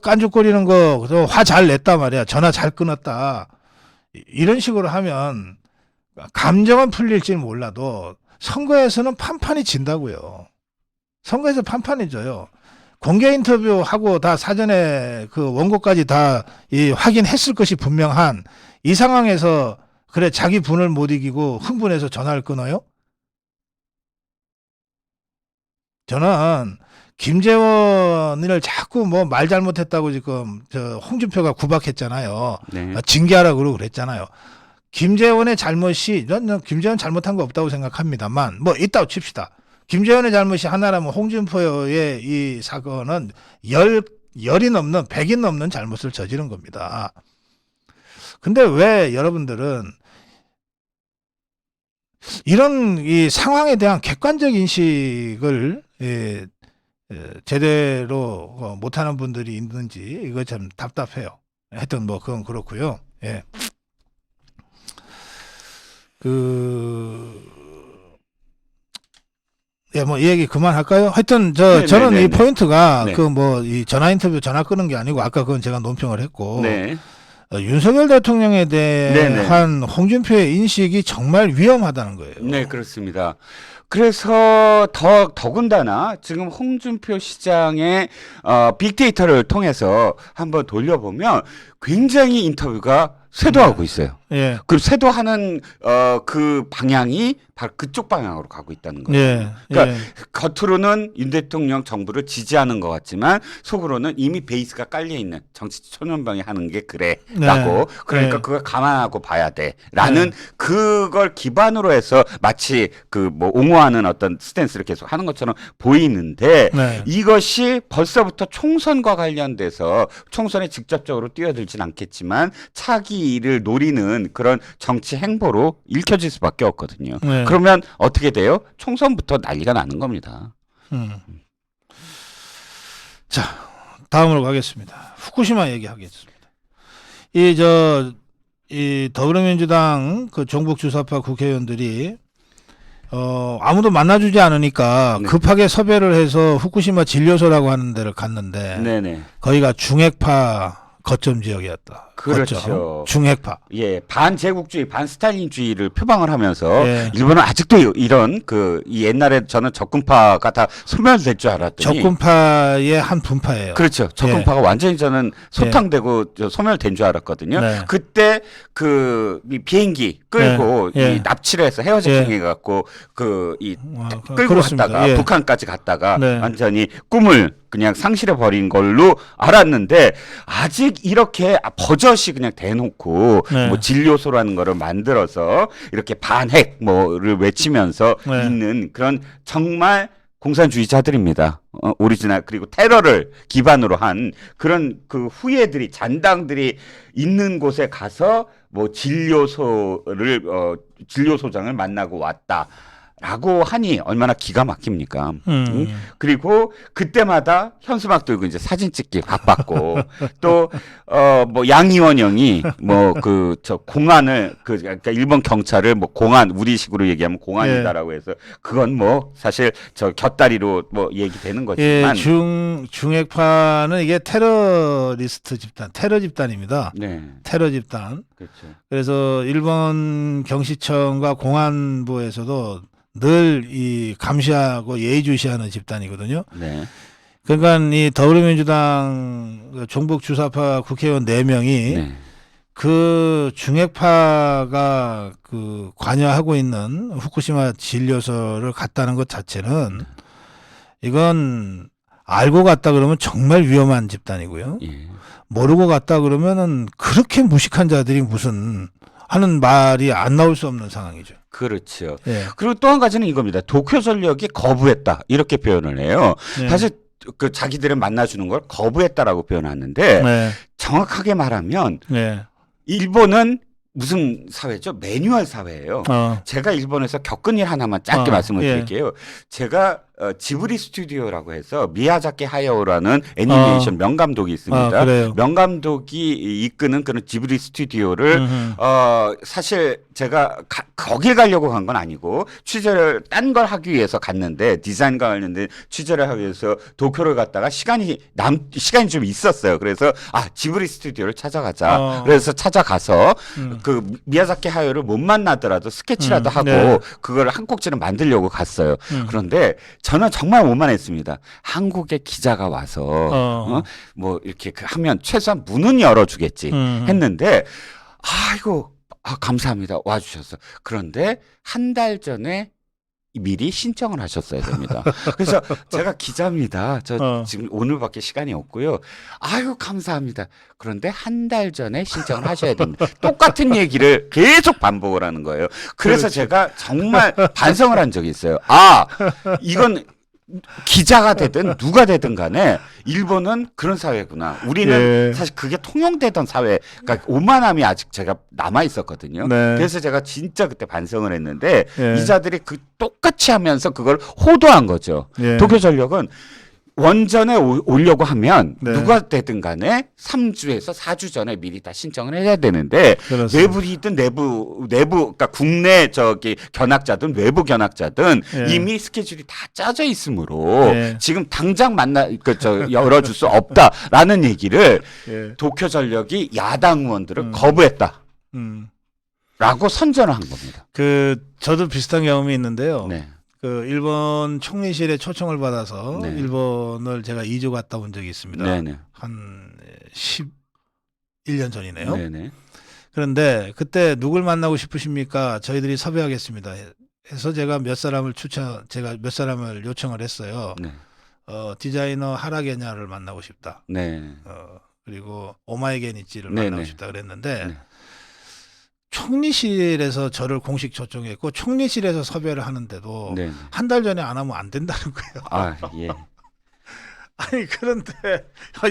깐죽거리는 거, 화 잘 냈다 말이야. 전화 잘 끊었다. 이런 식으로 하면 감정은 풀릴지 몰라도 선거에서는 판판이 진다고요. 선거에서 판판이 져요. 공개 인터뷰하고 다 사전에 그 원고까지 다 확인했을 것이 분명한 이 상황에서 그래 자기 분을 못 이기고 흥분해서 전화를 끊어요? 저는 김재원을 자꾸 뭐 말 잘못했다고 지금 저 홍준표가 구박했잖아요. 네. 징계하라고 그러고 그랬잖아요. 김재원의 잘못이 난 김재원 잘못한 거 없다고 생각합니다만 뭐 있다고 칩시다. 김재원의 잘못이 하나라면 홍준표의 이 사건은 열이 넘는 100이 넘는 잘못을 저지른 겁니다. 근데 왜 여러분들은 이런 이 상황에 대한 객관적 인식을 제대로 못하는 분들이 있는지 이거 참 답답해요. 하여튼 뭐 그건 그렇고요. 예. 뭐 이 얘기 그만할까요? 하여튼 저는 이 포인트가 네. 그 뭐 이 전화 인터뷰 전화 끄는 게 아니고 아까 그건 제가 논평을 했고 네. 윤석열 대통령에 대한 네네. 홍준표의 인식이 정말 위험하다는 거예요. 네, 그렇습니다. 그래서 더군다나 지금 홍준표 시장의 빅데이터를 통해서 한번 돌려보면 굉장히 인터뷰가 쇄도하고 있어요. 예. 그 쇄도하는 그 방향이 바로 그쪽 방향으로 가고 있다는 거예요. 예. 그러니까 예. 겉으로는 윤 대통령 정부를 지지하는 것 같지만 속으로는 이미 베이스가 깔려 있는 정치 초년병이 하는 게 그래라고 그러니까 네. 그걸 감안하고 봐야 돼라는 그걸 기반으로 해서 마치 그 뭐 옹호하는 어떤 스탠스를 계속 하는 것처럼 보이는데 네. 이것이 벌써부터 총선과 관련돼서 총선에 직접적으로 뛰어들진 않겠지만 차기를 노리는 그런 정치 행보로 읽혀질 수밖에 없거든요. 네. 그러면 어떻게 돼요? 총선부터 난리가 나는 겁니다. 자, 다음으로 가겠습니다. 후쿠시마 얘기하겠습니다. 이 더불어민주당 그 종북 주사파 국회의원들이 아무도 만나주지 않으니까 네. 급하게 섭외를 해서 후쿠시마 진료소라고 하는 데를 갔는데 네네. 거기가 중핵파 거점 지역이었다. 그렇죠. 거점. 중핵파. 예, 반제국주의, 반스탈린주의를 표방을 하면서 예. 일본은 아직도 이런 이 옛날에 저는 적군파가 다 소멸될 줄 알았더니 적군파의 한 분파예요. 그렇죠. 적군파가 완전히 저는 소탕되고 소멸된 줄 알았거든요. 네. 그때 이 비행기 끌고 예. 이 납치를 해서 헤어지킹 해갖고 끌고 그렇습니다. 갔다가 예. 북한까지 갔다가 네. 완전히 꿈을 그냥 상실해 버린 걸로 알았는데 아직 이렇게 버젓이 그냥 대놓고 네. 뭐 진료소라는 거를 만들어서 이렇게 반핵 뭐를 외치면서 네. 있는 그런 정말 공산주의자들입니다. 오리지널 그리고 테러를 기반으로 한 그런 그 후예들이 잔당들이 있는 곳에 가서 뭐 진료소장을 만나고 왔다. 라고 하니 얼마나 기가 막힙니까? 그리고 그때마다 현수막 들고 이제 사진 찍기 바빴고 또 뭐 양이원 형이 뭐 저 공안을 그러니까 일본 경찰을 뭐 공안 우리식으로 얘기하면 공안이다라고 해서 그건 뭐 사실 저 곁다리로 뭐 얘기되는 거지만 중핵파는 이게 테러 집단입니다. 네. 테러 집단. 그렇죠. 그래서 일본 경시청과 공안부에서도 늘 이 감시하고 예의주시하는 집단이거든요. 네. 그러니까 이 더불어민주당 종북 주사파 국회의원 4명이 네. 그 중핵파가 그 관여하고 있는 후쿠시마 진료소를 갔다는 것 자체는 이건 알고 갔다 그러면 정말 위험한 집단이고요. 예. 모르고 갔다 그러면은 그렇게 무식한 자들이 무슨 하는 말이 안 나올 수 없는 상황이죠. 그렇죠. 예. 그리고 또 한 가지는 이겁니다. 도쿄전력이 거부했다 이렇게 표현을 해요. 네. 사실 그 자기들을 만나주는 걸 거부했다라고 표현하는데 네. 정확하게 말하면 네. 일본은 무슨 사회죠? 매뉴얼 사회예요. 제가 일본에서 겪은 일 하나만 짧게 말씀을 드릴게요. 제가 지브리 스튜디오라고 해서 미야자키 하야오라는 애니메이션 명감독이 있습니다. 그래요? 명감독이 이끄는 그런 지브리 스튜디오를 사실 제가 거길 가려고 간 건 아니고 취재를 딴 걸 하기 위해서 갔는데 디자인과 관련된 취재를 하기 위해서 도쿄를 갔다가 시간이 좀 있었어요. 그래서 지브리 스튜디오를 찾아가자. 그래서 찾아가서 그 미야자키 하야오를 못 만나더라도 스케치라도 하고 네. 그걸 한 꼭지를 만들려고 갔어요. 그런데 저는 정말 오만했습니다. 한국의 기자가 와서 뭐 이렇게 하면 최소한 문은 열어주겠지 했는데 아이고 감사합니다 와주셔서 그런데 한 달 전에 미리 신청을 하셨어야 됩니다. 그래서 제가 기자입니다. 저 지금 오늘밖에 시간이 없고요. 아유 감사합니다. 그런데 한 달 전에 신청을 하셔야 됩니다. 똑같은 얘기를 계속 반복을 하는 거예요. 그래서 그렇지. 제가 정말 반성을 한 적이 있어요. 이건 기자가 되든 누가 되든 간에 일본은 그런 사회구나. 우리는 예. 사실 그게 통용되던 사회, 그러니까 오만함이 아직 제가 남아 있었거든요. 네. 그래서 제가 진짜 그때 반성을 했는데 예. 이자들이 그 똑같이 하면서 그걸 호도한 거죠. 예. 도쿄전력은 원전에 오려고 하면 네. 누가 되든 간에 3주에서 4주 전에 미리 다 신청을 해야 되는데 그렇습니다. 외부이든 내부 그러니까 국내 견학자든 외부 견학자든 예. 이미 스케줄이 다 짜져 있으므로 예. 지금 당장 열어줄 수 없다라는 얘기를 예. 도쿄전력이 야당 의원들을 거부했다. 라고 선전을 한 겁니다. 저도 비슷한 경험이 있는데요. 네. 그 일본 총리실에 초청을 받아서 네. 일본을 제가 2주 갔다 온 적이 있습니다. 네네. 한 1년 전이네요. 네네. 그런데 그때 누굴 만나고 싶으십니까? 저희들이 섭외하겠습니다. 해서 제가 몇 사람을 요청을 했어요. 네. 디자이너 하라게냐를 만나고 싶다. 네. 그리고 오마이게니찌를 네네. 만나고 싶다 그랬는데 네. 총리실에서 저를 공식 초청했고 총리실에서 섭외를 하는데도 네. 한 달 전에 안 하면 안 된다는 거예요. 아, 예. 아니 그런데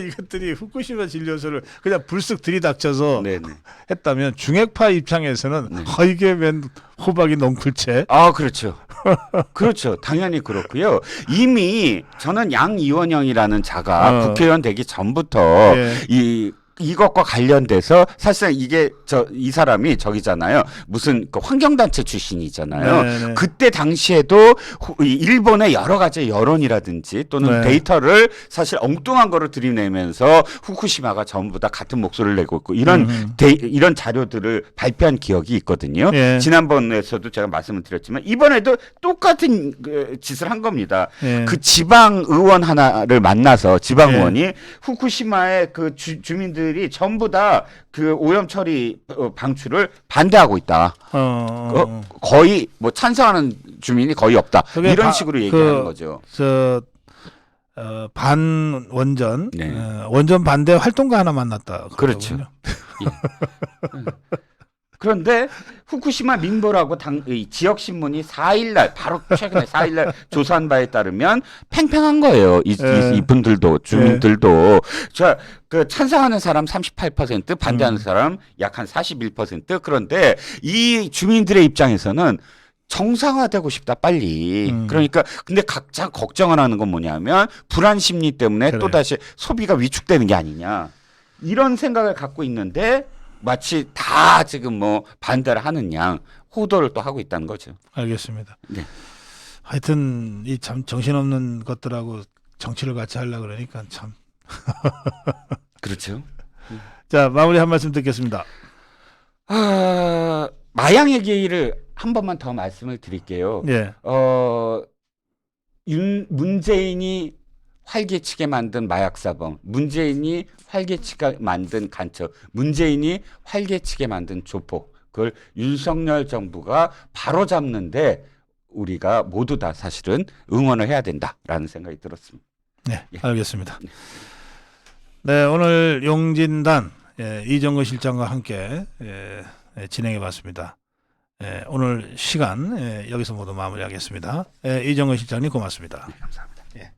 이것들이 후쿠시마 진료소를 그냥 불쑥 들이닥쳐서 네네. 했다면 중핵파 입장에서는 네. 이게 웬 호박이 넝쿨채? 아, 그렇죠. 그렇죠. 당연히 그렇고요. 이미 저는 양이원영이라는 자가 국회의원 되기 전부터 예. 이것과 관련돼서 사실상 이게 이 사람이 저기잖아요. 무슨 그 환경단체 출신이잖아요. 네네. 그때 당시에도 이 일본의 여러 가지 여론이라든지 또는 네. 데이터를 사실 엉뚱한 거를 들이내면서 후쿠시마가 전부 다 같은 목소리를 내고 있고 이런 이런 자료들을 발표한 기억이 있거든요. 예. 지난번에서도 제가 말씀을 드렸지만 이번에도 똑같은 그 짓을 한 겁니다. 예. 그 지방 의원 하나를 만나서 지방 의원이 후쿠시마의 그 주민들이 전부 다 그 오염 처리 방출을 반대하고 있다. 거의 뭐 찬성하는 주민이 거의 없다. 그게 이런 식으로 얘기하는 거죠. 반원전 네. 원전 반대 활동가 하나 만났다. 그렇죠. 예. 그런데 후쿠시마 민보라고 이 지역 신문이 4일날 바로 최근에 4일날 조사한 바에 따르면 팽팽한 거예요. 이분들도 주민들도 그 찬성하는 사람 38% 반대하는 사람 약 한 41% 그런데 이 주민들의 입장에서는 정상화되고 싶다 빨리. 그러니까 근데 각자 걱정을 하는 건 뭐냐면 불안 심리 때문에 그래요. 또다시 소비가 위축되는 게 아니냐. 이런 생각을 갖고 있는데 마치 다 지금 뭐 반대를 하는 양 호도를 또 하고 있다는 거죠. 알겠습니다. 네. 하여튼 이 참 정신없는 것들하고 정치를 같이 하려고 그러니까 참. 그렇죠. 자, 마무리 한 말씀 듣겠습니다. 마약 얘기를 한 번만 더 말씀을 드릴게요. 예. 문재인이 활개치게 만든 마약사범, 문재인이 활개치게 만든 간첩, 문재인이 활개치게 만든 조폭, 그걸 윤석열 정부가 바로잡는데 우리가 모두 다 사실은 응원을 해야 된다라는 생각이 들었습니다. 네, 예. 알겠습니다. 네, 오늘 용진단 이정근 실장과 함께 진행해 봤습니다. 오늘 시간 여기서 모두 마무리하겠습니다. 이정근 실장님 고맙습니다. 네, 감사합니다. 예.